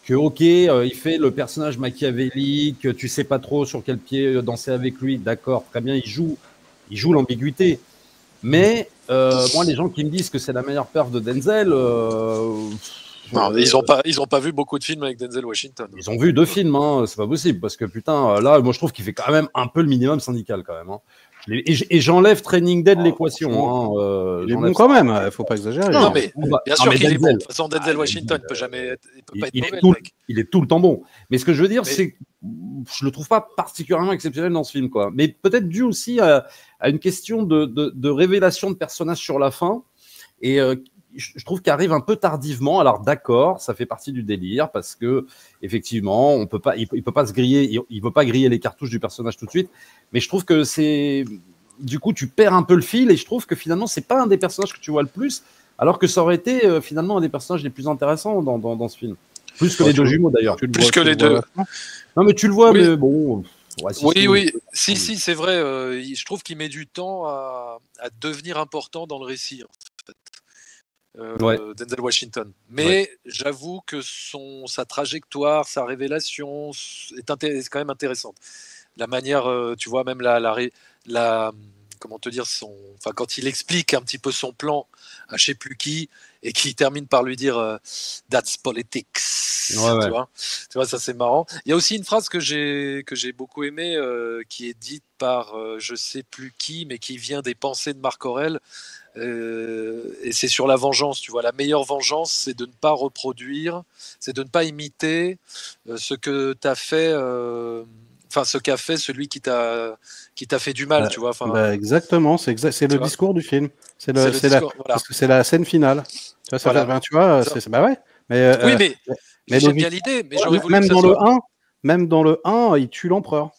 que il fait le personnage machiavélique, tu sais pas trop sur quel pied danser avec lui, d'accord, très bien, il joue l'ambiguïté. Mais moi, les gens qui me disent que c'est la meilleure perf de Denzel. Non, ils ont pas vu beaucoup de films avec Denzel Washington. Ils ont vu 2 films, hein, c'est pas possible, parce que putain, là, moi je trouve qu'il fait quand même un peu le minimum syndical quand même. Hein. Et j'enlève Training Day de l'équation. Il est bon quand même, il faut pas exagérer. Non, mais bien sûr qu'il est bon. De toute façon, Denzel Washington peut pas être mauvais. Il est tout le temps bon. Mais ce que je veux dire, c'est que je le trouve pas particulièrement exceptionnel dans ce film, quoi. Mais peut-être dû aussi à une question de révélation de personnages sur la fin. Et je trouve qu'il arrive un peu tardivement. Alors d'accord, ça fait partie du délire parce que effectivement, on peut pas, il peut pas se griller, il veut pas griller les cartouches du personnage tout de suite. Mais je trouve que du coup, tu perds un peu le fil et je trouve que finalement, c'est pas un des personnages que tu vois le plus, alors que ça aurait été finalement un des personnages les plus intéressants dans ce film. Plus que les deux jumeaux d'ailleurs. Plus que les deux. Non, mais tu le vois, mais bon. Ouais, si, c'est vrai. Je trouve qu'il met du temps à devenir important dans le récit, en fait. Denzel Washington. Mais j'avoue que sa trajectoire, sa révélation est quand même intéressante. La manière, tu vois, même comment te dire, quand il explique un petit peu son plan à je sais plus qui, et qui termine par lui dire That's politics. Tu vois, ça c'est marrant. Il y a aussi une phrase que j'ai beaucoup aimée, qui est dite par je sais plus qui, mais qui vient des pensées de Marc Aurèle. Et c'est sur la vengeance, tu vois. La meilleure vengeance, c'est de ne pas reproduire, c'est de ne pas imiter ce que tu as fait. Ce qu'a fait celui qui t'a fait du mal, tu vois. Exactement, c'est le discours du film. C'est la scène finale. Tu vois, ouais. Oui, mais j'aime bien l'idée. Mais j'aurais voulu même dans le 1, il tue l'empereur.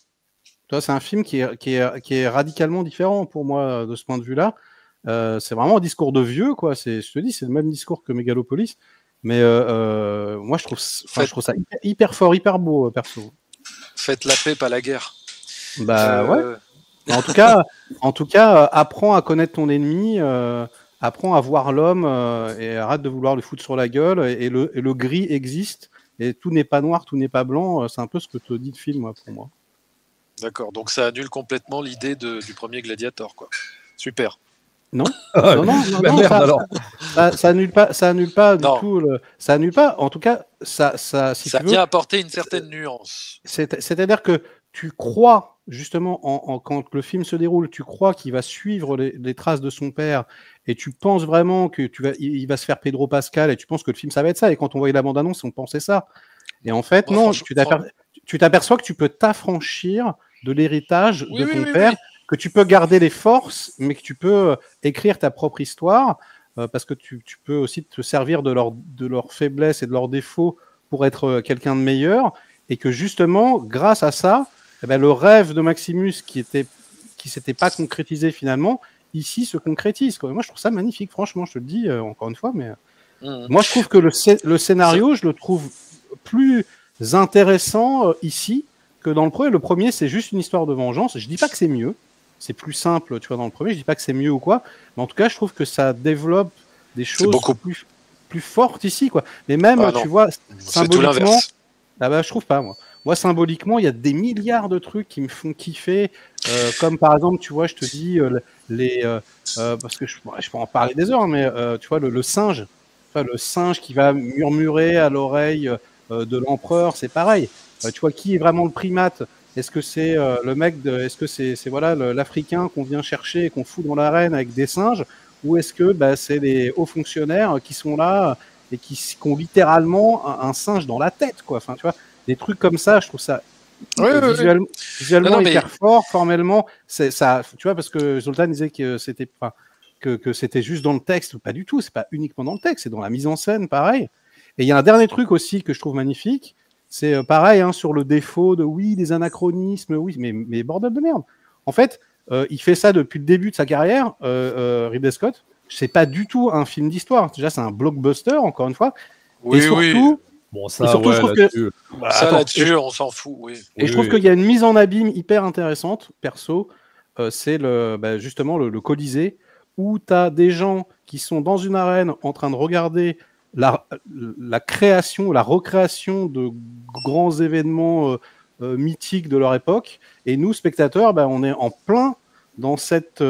Tu vois, c'est un film qui est radicalement différent pour moi de ce point de vue-là. C'est vraiment un discours de vieux, quoi. Je te dis, c'est le même discours que Megalopolis. Mais moi, je trouve ça hyper fort, hyper beau, perso. Faites la paix, pas la guerre. Ouais. En tout cas, apprends à connaître ton ennemi, apprends à voir l'homme et arrête de vouloir le foutre sur la gueule. Et le gris existe. Et tout n'est pas noir, tout n'est pas blanc. C'est un peu ce que te dit le film, pour moi. D'accord. Donc ça annule complètement l'idée du premier Gladiator, quoi. Super. Non, ça annule pas du tout. Ça annule pas. En tout cas, ça vient apporter une certaine nuance. C'est-à-dire que tu crois justement quand le film se déroule, tu crois qu'il va suivre les traces de son père et tu penses vraiment que il va se faire Pedro Pascal et tu penses que le film ça va être ça. Et quand on voyait la bande-annonce, on pensait ça. Et en fait, non, tu t'aperçois que tu peux t'affranchir de l'héritage de ton père. Que tu peux garder les forces, mais que tu peux écrire ta propre histoire, parce que tu peux aussi te servir de leurs faiblesses et de leurs défauts pour être quelqu'un de meilleur, et que justement, grâce à ça, le rêve de Maximus qui s'était pas concrétisé finalement, ici se concrétise. Moi, je trouve ça magnifique, franchement, je te le dis encore une fois, mais moi, je trouve que le scénario, je le trouve plus intéressant ici que dans le premier. Le premier, c'est juste une histoire de vengeance. Je dis pas que c'est mieux. C'est plus simple, tu vois, dans le premier. Je dis pas que c'est mieux ou quoi, mais en tout cas, je trouve que ça développe des choses beaucoup plus fortes ici, quoi. Mais même, tu vois, symboliquement, je trouve pas, moi. Moi, symboliquement, il y a des milliards de trucs qui me font kiffer, comme par exemple, tu vois, je te dis parce que je peux en parler des heures, mais tu vois, le singe, le singe qui va murmurer à l'oreille de l'empereur, c'est pareil. Tu vois, qui est vraiment le primate? Est-ce que c'est le mec est-ce que c'est l'Africain qu'on vient chercher et qu'on fout dans l'arène avec des singes, ou est-ce que c'est les hauts fonctionnaires qui sont là et qui ont littéralement un singe dans la tête, quoi. Enfin, tu vois, des trucs comme ça, je trouve ça visuellement hyper fort, formellement, c'est ça, tu vois, parce que Zoltan disait que c'était que c'était juste dans le texte, pas du tout, c'est pas uniquement dans le texte, c'est dans la mise en scène, pareil. Et il y a un dernier truc aussi que je trouve magnifique. C'est pareil sur le défaut de des anachronismes, mais bordel de merde. En fait, il fait ça depuis le début de sa carrière, Ridley Scott. C'est pas du tout un film d'histoire. Déjà, c'est un blockbuster, encore une fois. Et surtout, bon, ça, je trouve que là-dessus, on s'en fout. Et je trouve qu'il y a une mise en abîme hyper intéressante, perso. C'est justement le Colisée, où tu as des gens qui sont dans une arène en train de regarder la création, la recréation de grands événements mythiques de leur époque, et nous, spectateurs, on est en plein dans cette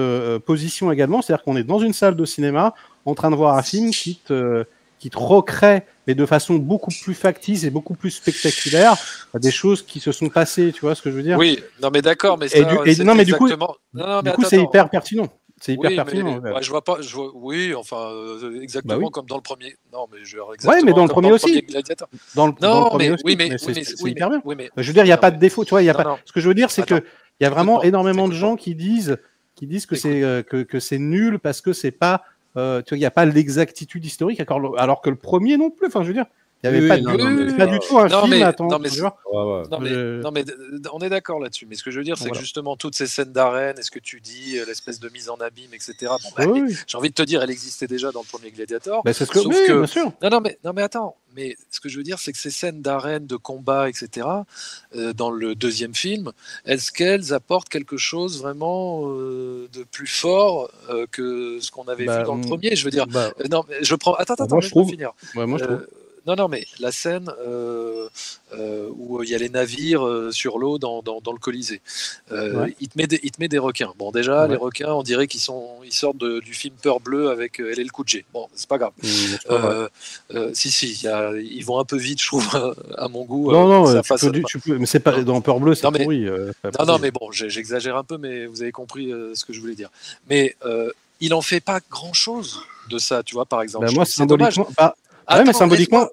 position également, c'est-à-dire qu'on est dans une salle de cinéma en train de voir un film qui te recrée, mais de façon beaucoup plus factice et beaucoup plus spectaculaire, des choses qui se sont passées, tu vois ce que je veux dire? Oui, non mais d'accord, mais du coup, c'est hyper pertinent. C'est hyper pertinent. Je vois pas. Exactement comme dans le premier. Non, mais mais dans le premier aussi. Dans le premier aussi. Mais c'est hyper bien. Je veux dire, il n'y a pas de défaut. Tu vois, il y a pas. Ce que je veux dire, c'est que il y a vraiment énormément de gens qui disent que c'est nul parce que c'est pas tu vois, il n'y a pas l'exactitude historique, alors que le premier non plus. Enfin, je veux dire, il n'y avait pas du tout un film. Attends, tu vois. Non, mais on est d'accord là-dessus. Mais ce que je veux dire, c'est que justement, toutes ces scènes d'arène, est-ce que tu dis l'espèce de mise en abîme, etc. Bon, bah, j'ai envie de te dire, elle existait déjà dans le premier Gladiator. C'est ce que, bien sûr. Non, mais attends. Mais ce que je veux dire, c'est que ces scènes d'arène, de combat, etc., dans le deuxième film, est-ce qu'elles apportent quelque chose vraiment de plus fort que ce qu'on avait vu dans le premier? Je veux dire, non, mais je prends. Attends, moi, je trouve. Finir. Ouais, moi, je trouve. Non, mais la scène où il y a les navires sur l'eau dans le Colisée, il te met des requins. Bon, déjà, les requins, on dirait qu'ils sortent du film Peur bleue avec LL Cool J. Bon, c'est pas grave. Ils vont un peu vite, je trouve, à mon goût. Non, tu peux, mais c'est pas dans Peur bleue, c'est pourri. Non, mais bon, j'exagère un peu, mais vous avez compris ce que je voulais dire. Mais il en fait pas grand-chose de ça, tu vois, par exemple. Moi, symboliquement. Mais symboliquement.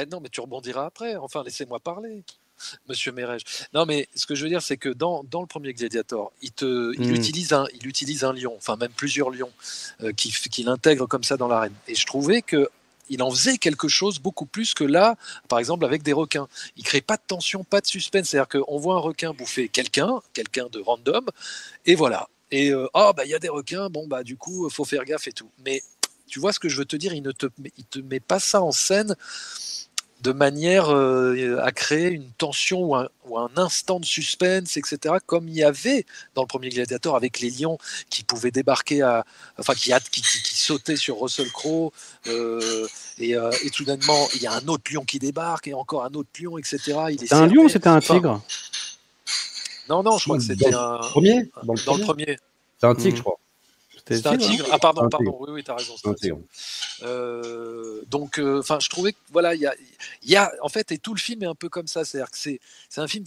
Non, mais tu rebondiras après. Enfin, laissez-moi parler, Monsieur Mérège. Non, mais ce que je veux dire, c'est que dans le premier Gladiator, il utilise un lion, enfin même plusieurs lions, qu'il intègre comme ça dans l'arène. Et je trouvais que il en faisait quelque chose beaucoup plus que là, par exemple avec des requins. Il crée pas de tension, pas de suspense. C'est-à-dire qu'on voit un requin bouffer quelqu'un de random, et voilà. Et il y a des requins. Bon du coup, faut faire gaffe et tout. Mais tu vois ce que je veux te dire, il te met pas ça en scène de manière à créer une tension ou un instant de suspense, etc., comme il y avait dans le premier Gladiator avec les lions qui pouvaient débarquer qui sautaient sur Russell Crowe, et soudainement, il y a un autre lion qui débarque, et encore un autre lion, etc. C'était un lion ou c'était un tigre? Non, je crois que c'était un... Premier dans le premier. C'est un tigre, je crois. C'était un tigre. Ah, pardon. Oui, t'as raison. Un tigre. Donc, je trouvais que voilà, il y a en fait, et tout le film est un peu comme ça. C'est-à-dire que c'est un film.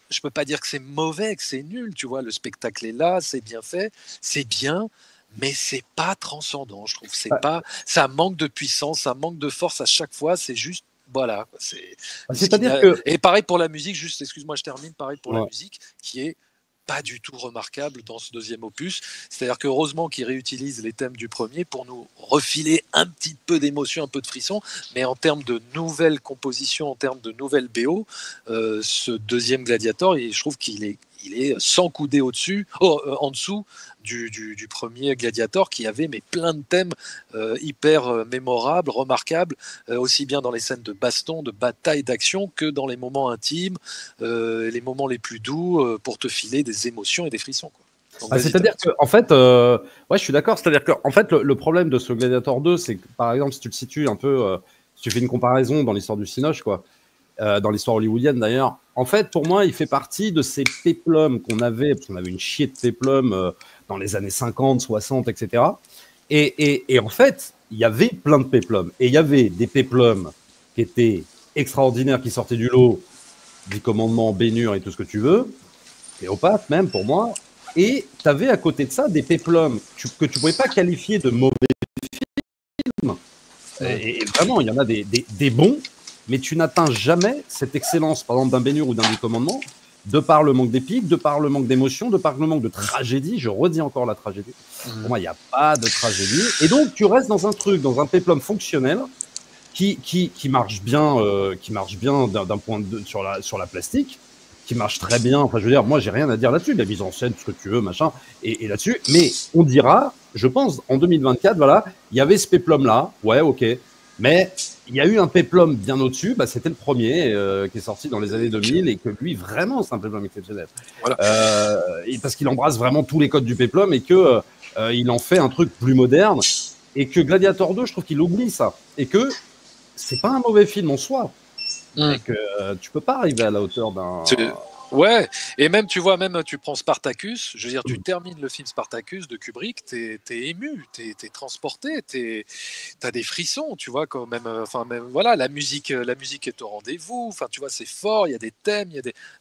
Je peux pas dire que c'est mauvais, que c'est nul. Tu vois, le spectacle est là, c'est bien fait, c'est bien, mais c'est pas transcendant. Je trouve, ça manque de puissance, ça manque de force à chaque fois. C'est juste. Voilà. C'est-à-dire que. Et pareil pour la musique. Juste, excuse-moi, je termine. Pareil pour la musique, qui est pas du tout remarquable dans ce deuxième opus. C'est-à-dire qu'heureusement qu'ils réutilisent les thèmes du premier pour nous refiler un petit peu d'émotion, un peu de frisson, mais en termes de nouvelles compositions, en termes de nouvelles BO, ce deuxième Gladiator, je trouve qu'il est 100 coudées en dessous du premier Gladiator, qui avait plein de thèmes hyper mémorables, remarquables, aussi bien dans les scènes de baston, de bataille, d'action, que dans les moments intimes, les moments les plus doux, pour te filer des émotions et des frissons, quoi. C'est-à-dire que, en fait, je suis d'accord. C'est-à-dire que, en fait, le problème de ce Gladiator 2, c'est que, par exemple, si tu le situes un peu, si tu fais une comparaison dans l'histoire du Cinoche, quoi, dans l'histoire hollywoodienne d'ailleurs, en fait, pour moi, il fait partie de ces péplums qu'on avait, parce qu'on avait une chier de péplums dans les années 50, 60, etc. Et en fait, il y avait plein de péplums. Et il y avait des péplums qui étaient extraordinaires, qui sortaient du lot, du commandement, Bénur et tout ce que tu veux, Cléopâtre même, pour moi. Et tu avais à côté de ça des péplums que tu ne pouvais pas qualifier de mauvais films. Et vraiment, il y en a des bons, mais tu n'atteins jamais cette excellence, par exemple, d'un Bénur ou d'un du commandement, de par le manque d'épique, de par le manque d'émotion, de par le manque de tragédie. Je redis encore la tragédie. Pour moi, il n'y a pas de tragédie. Et donc, tu restes dans un truc, dans un péplum fonctionnel qui marche bien, d'un point de sur la plastique, qui marche très bien. Enfin, je veux dire, moi, j'ai rien à dire là-dessus. La mise en scène, tout ce que tu veux, machin, et là-dessus. Mais on dira, je pense, en 2024, voilà, il y avait ce péplum-là. Ouais, ok. Mais il y a eu un péplum bien au-dessus, c'était le premier qui est sorti dans les années 2000, et que lui, vraiment, c'est un péplum exceptionnel. Voilà. Et parce qu'il embrasse vraiment tous les codes du péplum, et que il en fait un truc plus moderne, et que Gladiator 2, je trouve qu'il oublie ça, et que c'est pas un mauvais film en soi, et que tu peux pas arriver à la hauteur d'un... Ouais, et même tu prends Spartacus, je veux dire, tu termines le film Spartacus de Kubrick, t'es ému, t'es transporté, t'as des frissons, tu vois, quand même, voilà, la musique est au rendez-vous, enfin, tu vois, c'est fort, il y a des thèmes,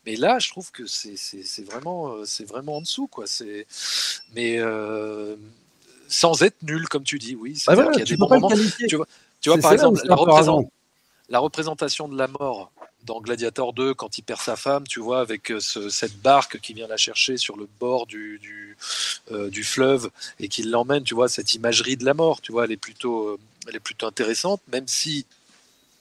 mais là, je trouve que c'est vraiment en dessous, quoi, mais sans être nul, comme tu dis, oui, qu'il y a des bons moments, tu vois, par exemple, la représentation de la mort dans Gladiator 2 quand il perd sa femme, tu vois, avec cette barque qui vient la chercher sur le bord du fleuve et qui l'emmène, tu vois, cette imagerie de la mort, tu vois, elle est plutôt intéressante, même si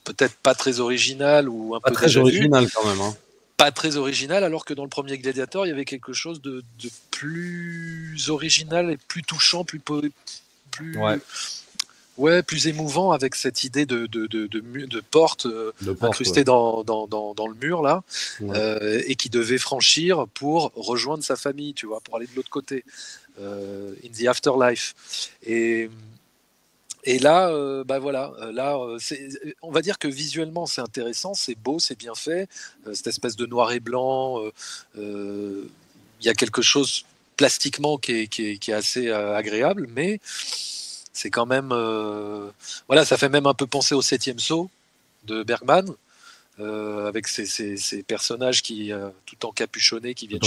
peut-être pas très originale ou un Pas peu très déjà vue. original quand même. Hein. Pas très original, alors que dans le premier Gladiator, il y avait quelque chose de plus original et plus touchant, plus plus émouvant, avec cette idée de porte incrustée dans le mur là, et qui devait franchir pour rejoindre sa famille, tu vois, pour aller de l'autre côté, in the afterlife. Et là, voilà, là, on va dire que visuellement c'est intéressant, c'est beau, c'est bien fait, cette espèce de noir et blanc, il y a quelque chose plastiquement qui est assez agréable, mais c'est quand même, voilà, ça fait même un peu penser au 7e saut de Bergman, avec ces personnages qui, tout encapuchonnés, qui viennent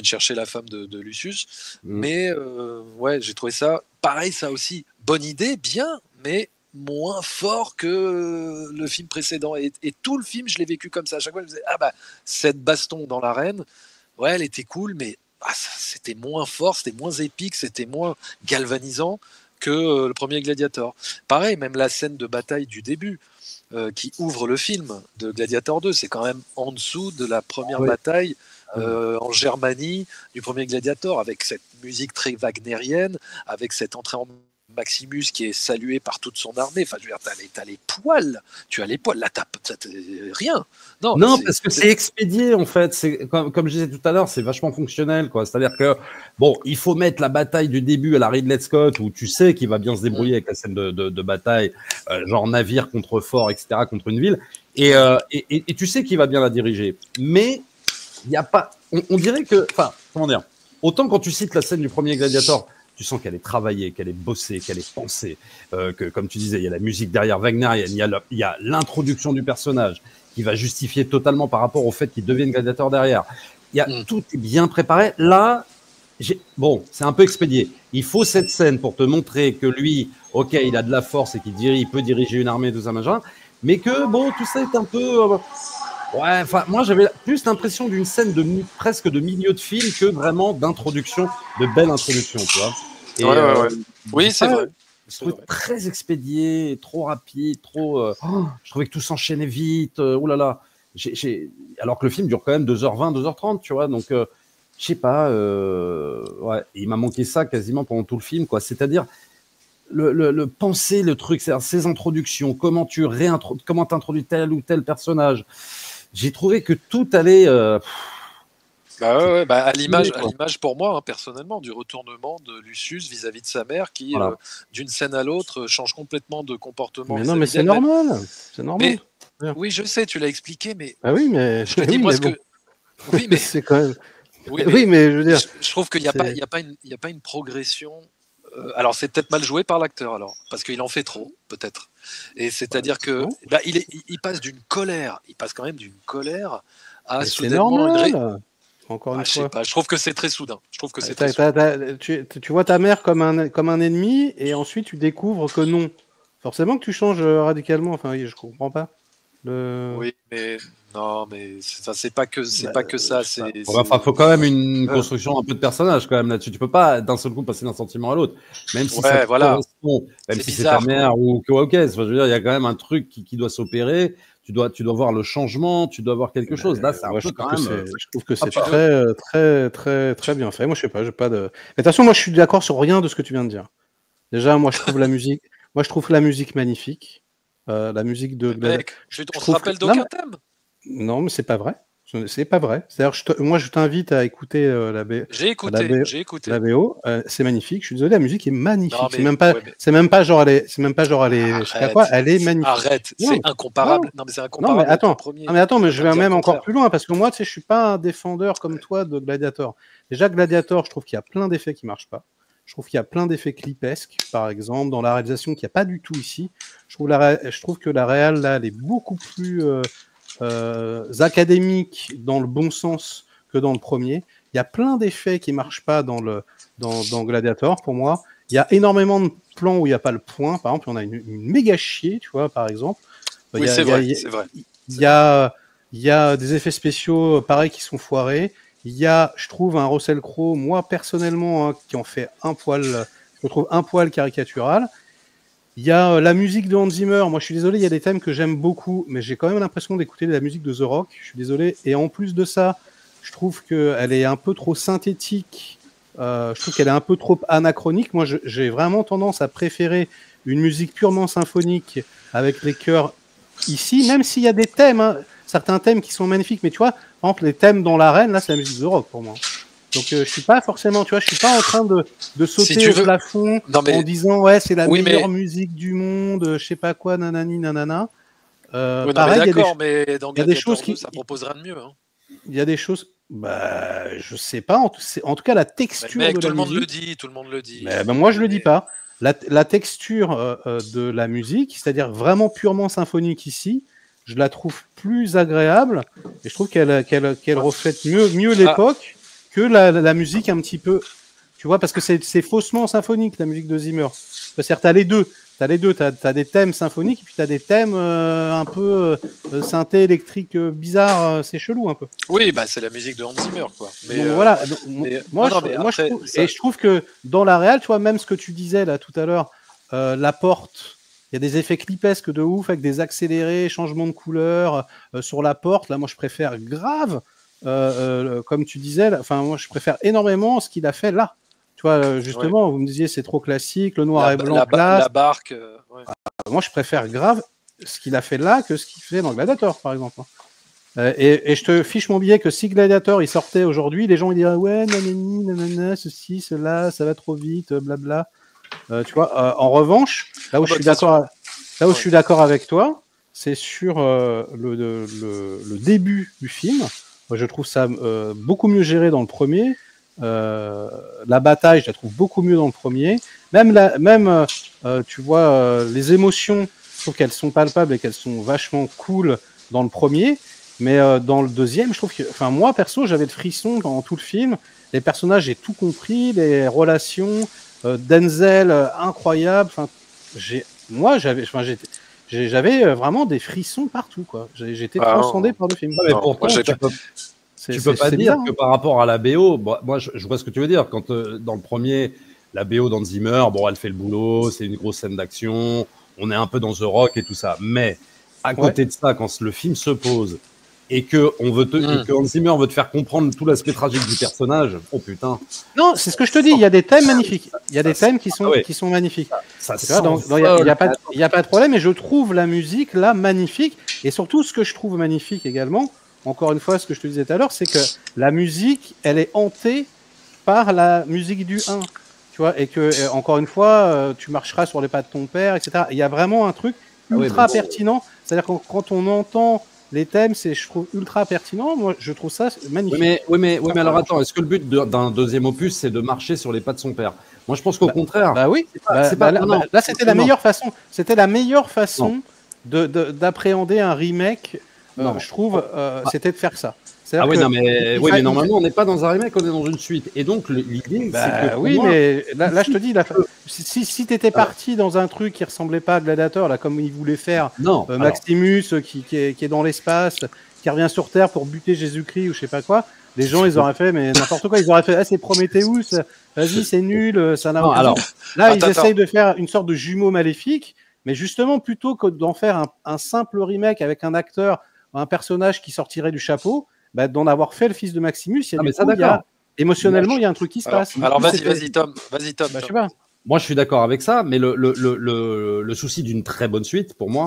chercher la femme de Lucius. Mais ouais, j'ai trouvé ça pareil, ça aussi, bonne idée, bien, mais moins fort que le film précédent. Et tout le film, je l'ai vécu comme ça. À chaque fois, je me disais, cette baston dans l'arène, ouais, elle était cool, mais c'était moins fort, c'était moins épique, c'était moins galvanisant que le premier Gladiator. Pareil, même la scène de bataille du début, qui ouvre le film de Gladiator 2, c'est quand même en dessous de la première bataille en Germanie du premier Gladiator, avec cette musique très wagnérienne, avec cette entrée en Maximus qui est salué par toute son armée. Enfin, je veux dire, t'as les poils, tu as les poils, là, t'as rien. Non, parce que c'est expédié, en fait. C'est comme je disais tout à l'heure, c'est vachement fonctionnel, quoi. C'est-à-dire que, bon, il faut mettre la bataille du début à la Ridley Scott, où tu sais qu'il va bien se débrouiller avec la scène de bataille, genre navire contre fort, etc., contre une ville, et tu sais qu'il va bien la diriger. Mais il n'y a pas. On dirait que. Enfin, comment dire, autant quand tu cites la scène du premier Gladiator, tu sens qu'elle est travaillée, qu'elle est bossée, qu'elle est pensée, que, comme tu disais, il y a la musique derrière Wagner, il y a l'introduction du personnage qui va justifier totalement par rapport au fait qu'il devienne gladiateur derrière. Tout est bien préparé. Là, bon, c'est un peu expédié. Il faut cette scène pour te montrer que lui, ok, il a de la force et qu'il peut diriger une armée, tout ça, machin, mais que, bon, tout ça est un peu... ouais, enfin, moi, j'avais plus l'impression d'une scène presque de milieu de film que vraiment d'introduction, de belle introduction, tu vois. Et, oui, c'est vrai. Je trouvais très expédié, trop rapide, trop. Je trouvais que tout s'enchaînait vite. Oh là là. Alors que le film dure quand même 2h20, 2h30, tu vois. Donc, je sais pas. Ouais, il m'a manqué ça quasiment pendant tout le film, quoi. C'est-à-dire le penser le truc, c'est-à-dire ces introductions, comment t'introduis tel ou tel personnage. J'ai trouvé que tout allait. À l'image pour moi, hein, personnellement, du retournement de Lucius vis-à-vis de sa mère, qui d'une scène à l'autre change complètement de comportement. Mais non, mais c'est normal. C'est normal. Mais, oui, je sais, tu l'as expliqué, mais. Ah oui, mais je te dis moi ce que. Oui, mais c'est quand même. Oui, mais je veux dire. Je trouve qu'il n'y a pas une progression. Alors c'est peut-être mal joué par l'acteur, alors, parce qu'il en fait trop, peut-être. Et c'est-à-dire que il passe d'une colère, quand même d'une colère à soudainement Encore une fois. Je sais pas, je trouve que c'est très soudain. Je trouve que c'est tu vois ta mère comme un ennemi, et ensuite tu découvres que non. Forcément que tu changes radicalement. Enfin, je comprends pas. Oui, mais non, mais c'est pas que ça. Faut quand même une construction un peu de personnage quand même là-dessus. Tu peux pas d'un seul coup passer d'un sentiment à l'autre, même si ça correspond, même si c'est ta mère ou ok. Je veux dire, il y a quand même un truc qui doit s'opérer. Tu dois voir le changement, tu dois voir quelque chose. Là, c'est un peu quand même. Je trouve que c'est très bien fait. Moi, je sais pas, j'ai pas de. Mais attention, moi, je suis d'accord sur rien de ce que tu viens de dire. Déjà, moi, je trouve la musique magnifique. La musique de. Mec, on se rappelle d'aucun thème. Non, mais c'est pas vrai. C'est pas vrai. C'est-à-dire, moi, je t'invite à écouter la BO. J'ai écouté. La BO, c'est magnifique. Je suis désolé, la musique est magnifique. C'est même pas genre elle est, je sais pas quoi. Elle est magnifique. Arrête, c'est incomparable. Non, mais c'est incomparable. Non, mais attends, mais je vais même encore plus loin parce que moi, tu sais, je suis pas un défendeur comme toi de Gladiator. Déjà, Gladiator, je trouve qu'il y a plein d'effets qui marchent pas. Je trouve qu'il y a plein d'effets clipesques, par exemple, dans la réalisation qu'il n'y a pas du tout ici. Je trouve que la réal, là, elle est beaucoup plus académique dans le bon sens que dans le premier. Il y a plein d'effets qui marchent pas dans Gladiator, pour moi. Il y a énormément de plans où il n'y a pas le point. Par exemple, on a une méga chier, tu vois, par exemple. Oui, c'est vrai. Il y a des effets spéciaux, pareil, qui sont foirés. Il y a, je trouve, un Russell Crowe, moi, personnellement, hein, qui en fait je trouve un poil caricatural. Il y a la musique de Hans Zimmer. Moi, je suis désolé, il y a des thèmes que j'aime beaucoup, mais j'ai quand même l'impression d'écouter de la musique de The Rock. Je suis désolé. Et en plus de ça, je trouve qu'elle est un peu trop synthétique. Je trouve qu'elle est un peu trop anachronique. Moi, j'ai vraiment tendance à préférer une musique purement symphonique avec les chœurs ici, même s'il y a des thèmes, hein, certains thèmes qui sont magnifiques. Mais tu vois, par exemple, les thèmes dans l'arène, là, c'est la musique de The Rock pour moi. Donc je suis pas forcément, tu vois, je suis pas en train de sauter au plafond en disant ouais c'est la meilleure musique du monde, je sais pas quoi, nanani nanana. Pareil, d'accord, mais dans il y a des choses qui ça proposerait de mieux. Hein. Il y a des choses, bah je sais pas, en tout cas la texture mec, de la musique. Tout le monde le dit. Mais moi je le dis pas. La texture de la musique, c'est-à-dire vraiment purement symphonique ici, je la trouve plus agréable et je trouve qu'elle reflète mieux l'époque. Que la musique un petit peu, tu vois, parce que c'est faussement symphonique la musique de Zimmer. C'est-à-dire t'as les deux, t'as des thèmes symphoniques et puis t'as des thèmes un peu synthé électrique bizarre, c'est chelou un peu. Oui, bah c'est la musique de Hans Zimmer quoi. Mais donc, voilà, je trouve que dans la réal, tu vois, même ce que tu disais là tout à l'heure, la porte. Il y a des effets clipesques de ouf avec des accélérés, changements de couleur sur la porte. Là, moi, je préfère grave. Comme tu disais, enfin moi je préfère énormément ce qu'il a fait là. Tu vois, justement, vous me disiez c'est trop classique, le noir et blanc, la barque. Moi je préfère grave ce qu'il a fait là que ce qu'il fait dans Gladiator, par exemple. Et je te fiche mon billet que si Gladiator il sortait aujourd'hui, les gens ils diraient ouais nanani nanana ceci cela ça va trop vite blabla. Tu vois. En revanche, là où je suis d'accord avec toi, c'est sur le début du film. Moi, je trouve ça beaucoup mieux géré dans le premier. La bataille, je la trouve beaucoup mieux dans le premier. Même tu vois, les émotions, je trouve qu'elles sont palpables et qu'elles sont vachement cool dans le premier. Mais dans le deuxième, je trouve que, enfin, moi perso, j'avais le frisson dans tout le film. Les personnages, j'ai tout compris, les relations, Denzel, incroyable. Enfin, j'avais vraiment des frissons partout, quoi. J'étais transcendé par le film. Mais pourtant, tu peux pas dire que par rapport à la BO, moi je vois ce que tu veux dire. Quand dans le premier, la BO d'Hans Zimmer, bon, elle fait le boulot, c'est une grosse scène d'action, on est un peu dans The Rock et tout ça. Mais à côté de ça, quand le film se pose et que Hans Zimmer veut te faire comprendre tout l'aspect tragique du personnage, oh putain. Non, c'est ce que je te dis, il y a des thèmes magnifiques. Il y a des thèmes qui sont magnifiques. Il n'y a pas de problème, et je trouve la musique là magnifique. Et surtout, ce que je trouve magnifique également, encore une fois, ce que je te disais tout à l'heure, c'est que la musique, elle est hantée par la musique du 1. Tu vois, et que, encore une fois, tu marcheras sur les pas de ton père, etc. Il y a vraiment un truc ultra pertinent. C'est-à-dire que quand on entend les thèmes, je trouve ultra pertinent. Moi, je trouve ça magnifique. Oui, mais alors attends, est-ce que le but d'un deuxième opus, c'est de marcher sur les pas de son père? Moi, je pense qu'au contraire. Bah oui. Là, c'était la meilleure façon. C'était la meilleure façon d'appréhender un remake. Je trouve, c'était de faire ça. Mais normalement, on n'est pas dans un remake, on est dans une suite. Et donc, l'idée, c'est que. Oui, mais là, je te dis, si tu étais parti dans un truc qui ressemblait pas à Gladiator, là, comme il voulait faire Maximus, qui est dans l'espace, qui revient sur Terre pour buter Jésus-Christ ou je sais pas quoi, les gens, ils auraient fait mais n'importe quoi. Ils auraient fait c'est Prometheus, vas-y, c'est nul, ça n'a aucun sens. Là, ils essayent de faire une sorte de jumeau maléfique, mais justement, plutôt que d'en faire un simple remake avec un acteur, un personnage qui sortirait du chapeau, d'en avoir fait le fils de Maximus, émotionnellement, il y a un truc qui se passe. Alors vas-y Tom. Je sais pas. Moi, je suis d'accord avec ça, mais le souci d'une très bonne suite, pour moi,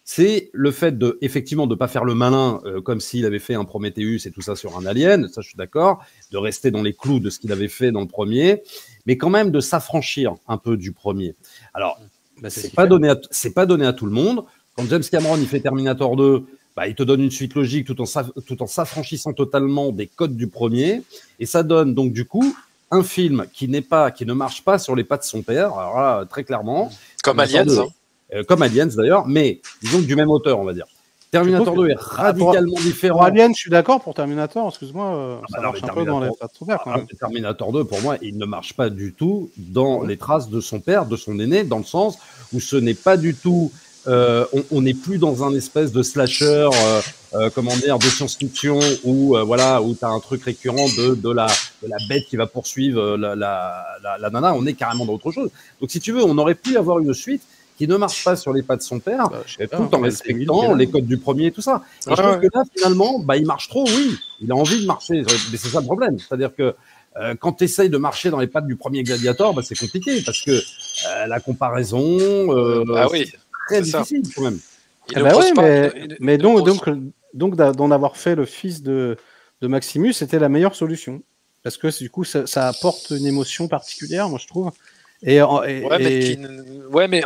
c'est le fait effectivement de pas faire le malin comme s'il avait fait un Prometheus et tout ça sur un Alien, ça je suis d'accord, de rester dans les clous de ce qu'il avait fait dans le premier, mais quand même de s'affranchir un peu du premier. Alors, c'est pas donné à tout le monde. Quand James Cameron il fait Terminator 2, il te donne une suite logique tout en s'affranchissant totalement des codes du premier, et ça donne donc du coup un film qui ne marche pas sur les pas de son père, alors là, très clairement. Comme Aliens. Comme Aliens d'ailleurs, mais disons que du même auteur, on va dire. Terminator 2 est radicalement différent. Pour Aliens, je suis d'accord. Pour Terminator, excuse-moi, ça marche un peu dans les pas de son père. Quand même. Terminator 2, pour moi, il ne marche pas du tout dans les traces de son père, de son aîné, dans le sens où ce n'est pas du tout on n'est plus dans un espèce de slasher, comment dire, de science-fiction où voilà, où t'as un truc récurrent de la bête qui va poursuivre la nana. On est carrément dans autre chose. Donc si tu veux, on aurait pu avoir une suite qui ne marche pas sur les pas de son père, tout en respectant les codes du premier et tout ça. Et je trouve que là, finalement, bah, il marche trop, oui. Il a envie de marcher. Mais c'est ça le problème. C'est-à-dire que quand tu essayes de marcher dans les pattes du premier Gladiator, bah, c'est compliqué parce que la comparaison, c'est très difficile quand même. Mais donc d'en avoir fait le fils de Maximus, c'était la meilleure solution. Parce que du coup, ça apporte une émotion particulière, moi je trouve. Mais en fait, mais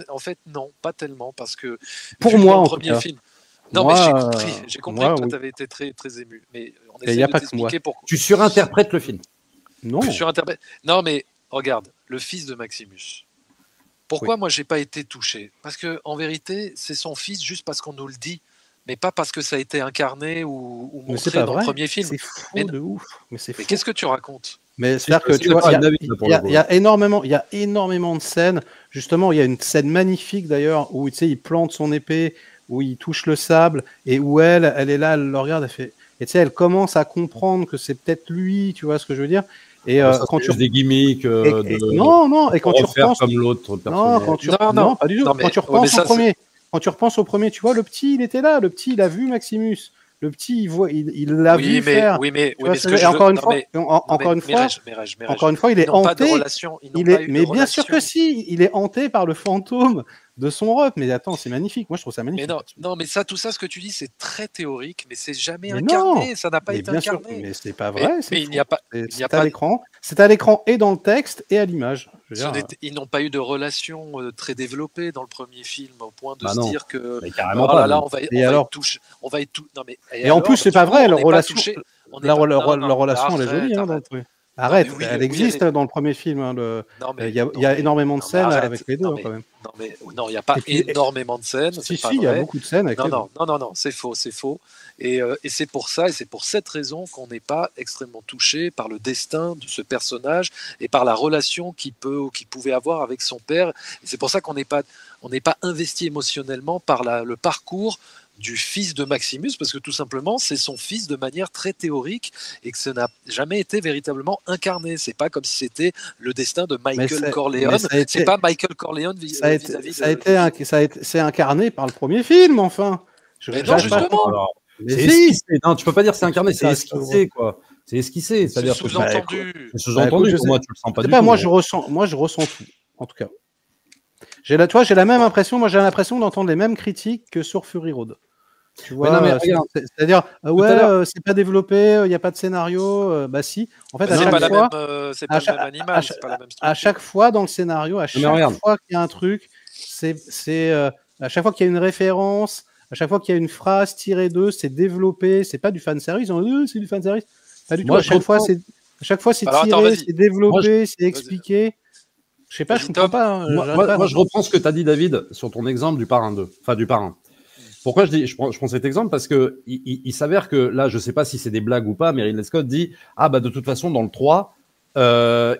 en fait, non, pas tellement, parce que pour moi, en premier film. Non, moi, mais j'ai compris que toi, tu avais été très, très ému. Mais on essaie de t'expliquer pourquoi. Tu surinterprètes le film. Non. Non, mais regarde, le fils de Maximus. Pourquoi moi, j'ai pas été touché? Parce que en vérité, c'est son fils juste parce qu'on nous le dit, mais pas parce que ça a été incarné ou montré dans le premier film. C'est faux de ouf. Mais qu'est-ce que tu racontes? Mais c'est-à-dire que tu vois, il y a énormément de scènes. Justement, il y a une scène magnifique d'ailleurs où tu sais, il plante son épée, où il touche le sable et où elle est là, elle le regarde, elle fait. Et tu sais, elle commence à comprendre que c'est peut-être lui, tu vois ce que je veux dire. Et quand tu des gimmicks, et quand tu repenses comme l'autre non, pas du tout. Quand tu repenses au premier, quand tu repenses au premier, tu vois, le petit, il était là, le petit, il a vu Maximus. Le petit, il l'a vu faire. Encore une fois, il est hanté. Mais bien sûr que si, il est hanté par le fantôme de son rep. Mais attends, c'est magnifique. Moi, je trouve ça magnifique. Mais tout ça, ce que tu dis, c'est très théorique, mais c'est jamais incarné. Ça n'a pas été incarné. Mais c'est pas vrai. Mais il n'y a pas. C'est à l'écran. C'est à l'écran et dans le texte et à l'image. Ils n'ont pas eu de relation très développée dans le premier film, au point de se dire que là, on va y toucher. Et en plus, c'est pas vrai. Leur relation, elle est jolie. Arrête, elle existe dans le premier film. Il y a énormément de scènes avec les deux quand même. Non, il n'y a pas énormément de scènes. Si, il y a beaucoup de scènes avec les deux. Non, c'est faux. Et c'est pour ça, et c'est pour cette raison qu'on n'est pas extrêmement touché par le destin de ce personnage et par la relation qu'il pouvait avoir avec son père. Et c'est pour ça qu'on n'est pas investi émotionnellement par le parcours du fils de Maximus, parce que tout simplement c'est son fils de manière très théorique et que ça n'a jamais été véritablement incarné. C'est pas comme si c'était le destin de Michael Corleone. C'est pas Michael Corleone vis-à-vis c'est incarné par le premier film, enfin. Non, justement. C'est esquissé. Non, tu peux pas dire c'est incarné, c'est esquissé, quoi. C'est esquissé, c'est-à-dire que sous-entendu. C'est sous-entendu. Pour moi, tu le sens pas du tout. Moi, je ressens tout, en tout cas. J'ai la même impression. Moi, j'ai l'impression d'entendre les mêmes critiques que sur Fury Road. Tu vois, c'est-à-dire, c'est pas développé, il n'y a pas de scénario. Bah si. En fait, à chaque fois dans le scénario, à chaque fois qu'il y a un truc, à chaque fois qu'il y a une référence, à chaque fois qu'il y a une phrase tirée d'eux, c'est développé. C'est pas du fanservice. C'est du fanservice. Pas du tout. À chaque fois, c'est tiré, c'est développé, c'est expliqué. Je sais pas, je comprends pas. Moi, je reprends ce que tu as dit, David, sur ton exemple du Parrain 2, enfin du Parrain. Pourquoi je prends cet exemple? Parce que il s'avère que là, je sais pas si c'est des blagues ou pas, mais Ridley Scott dit de toute façon dans le 3,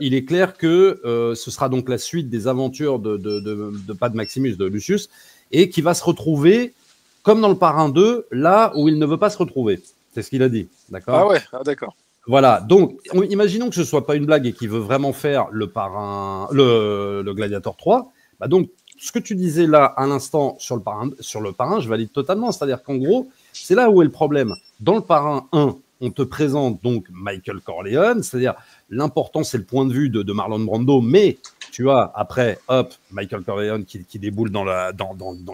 il est clair que ce sera donc la suite des aventures pas de Maximus, de Lucius, et qui va se retrouver comme dans le Parrain 2, là où il ne veut pas se retrouver. C'est ce qu'il a dit, d'accord? Ah ouais, d'accord. Voilà, donc imaginons que ce soit pas une blague et qu'il veut vraiment faire le Parrain, le Gladiator 3, donc ce que tu disais là à l'instant sur le Parrain, je valide totalement. C'est-à-dire qu'en gros, c'est là où est le problème. Dans le Parrain 1, on te présente donc Michael Corleone, c'est-à-dire l'important, c'est le point de vue de Marlon Brando, mais tu as après, Michael Corleone qui déboule dans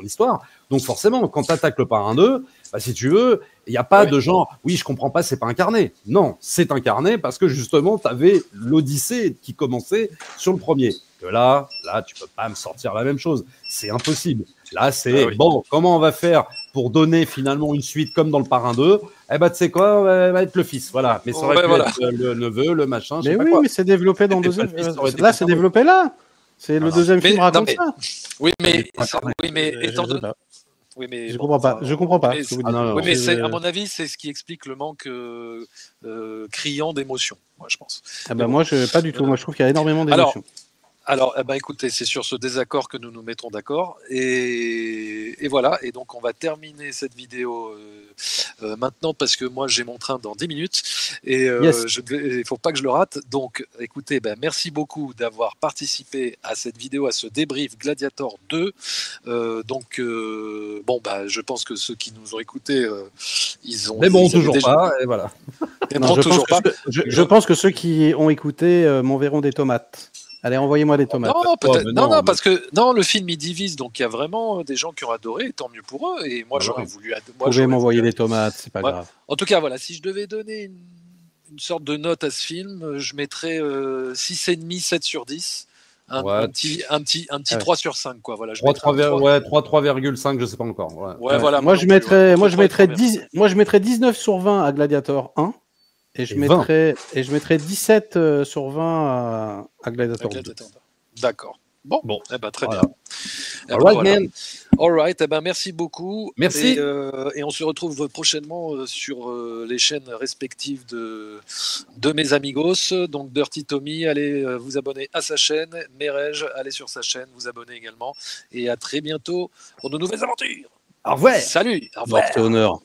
l'histoire. Donc forcément, quand tu attaques le Parrain 2, si tu veux, il n'y a pas de genre, oui, je comprends pas, c'est pas incarné. Non, c'est incarné parce que justement, tu avais l'Odyssée qui commençait sur le premier. Que là, tu peux pas me sortir la même chose. C'est impossible. Là, c'est bon, comment on va faire pour donner finalement une suite comme dans le Parrain 2? Tu sais quoi, on va être le fils. Voilà. Mais ça aurait pu être le neveu, le machin. Mais oui, mais c'est développé dans le deuxième. Là, c'est développé là. C'est le deuxième film raconte ça. Oui, mais étant donné. Oui, mais je comprends pas. Je comprends pas. Mais à mon avis, c'est ce qui explique le manque criant d'émotion. Moi, je pense. Moi, pas du tout. Moi, je trouve qu'il y a énormément d'émotions. Alors, écoutez, c'est sur ce désaccord que nous nous mettrons d'accord. Et voilà. Et donc, on va terminer cette vidéo maintenant parce que moi, j'ai mon train dans 10 minutes. Et Yes. il ne faut pas que je le rate. Donc, écoutez, merci beaucoup d'avoir participé à cette vidéo, à ce débrief Gladiator 2. Je pense que ceux qui nous ont écoutés, ils ont. Mais bon, ils avaient toujours déjà- pas, et voilà. Mais Non, bon, je, toujours pense pas. je pense que ceux qui ont écouté m'enverront des tomates. Allez, envoyez-moi des tomates. Non, peut-être. mais Non, non, parce que le film il divise, donc il y a vraiment des gens qui ont adoré, et tant mieux pour eux. Et moi, j'aurais voulu. Vous pouvez m'envoyer des tomates, c'est pas Ouais. grave. En tout cas, voilà, si je devais donner une sorte de note à ce film, je mettrais 6,5, 7 sur 10. Un petit 3 sur 5, quoi. Voilà, 3,5, je sais pas encore. Ouais, voilà. Moi, je mettrais 19 sur 20 à Gladiator 1. Et je mettrais 17 sur 20 à Gladiator 2. D'accord. Bon. Très bien. All right, merci beaucoup. Merci. Et on se retrouve prochainement sur les chaînes respectives de mes amigos. Donc Dirty Tommy, allez vous abonner à sa chaîne. Merej, allez sur sa chaîne, vous abonner également. Et à très bientôt pour de nouvelles aventures. Au revoir. Salut. Au Mort revoir. et honneur.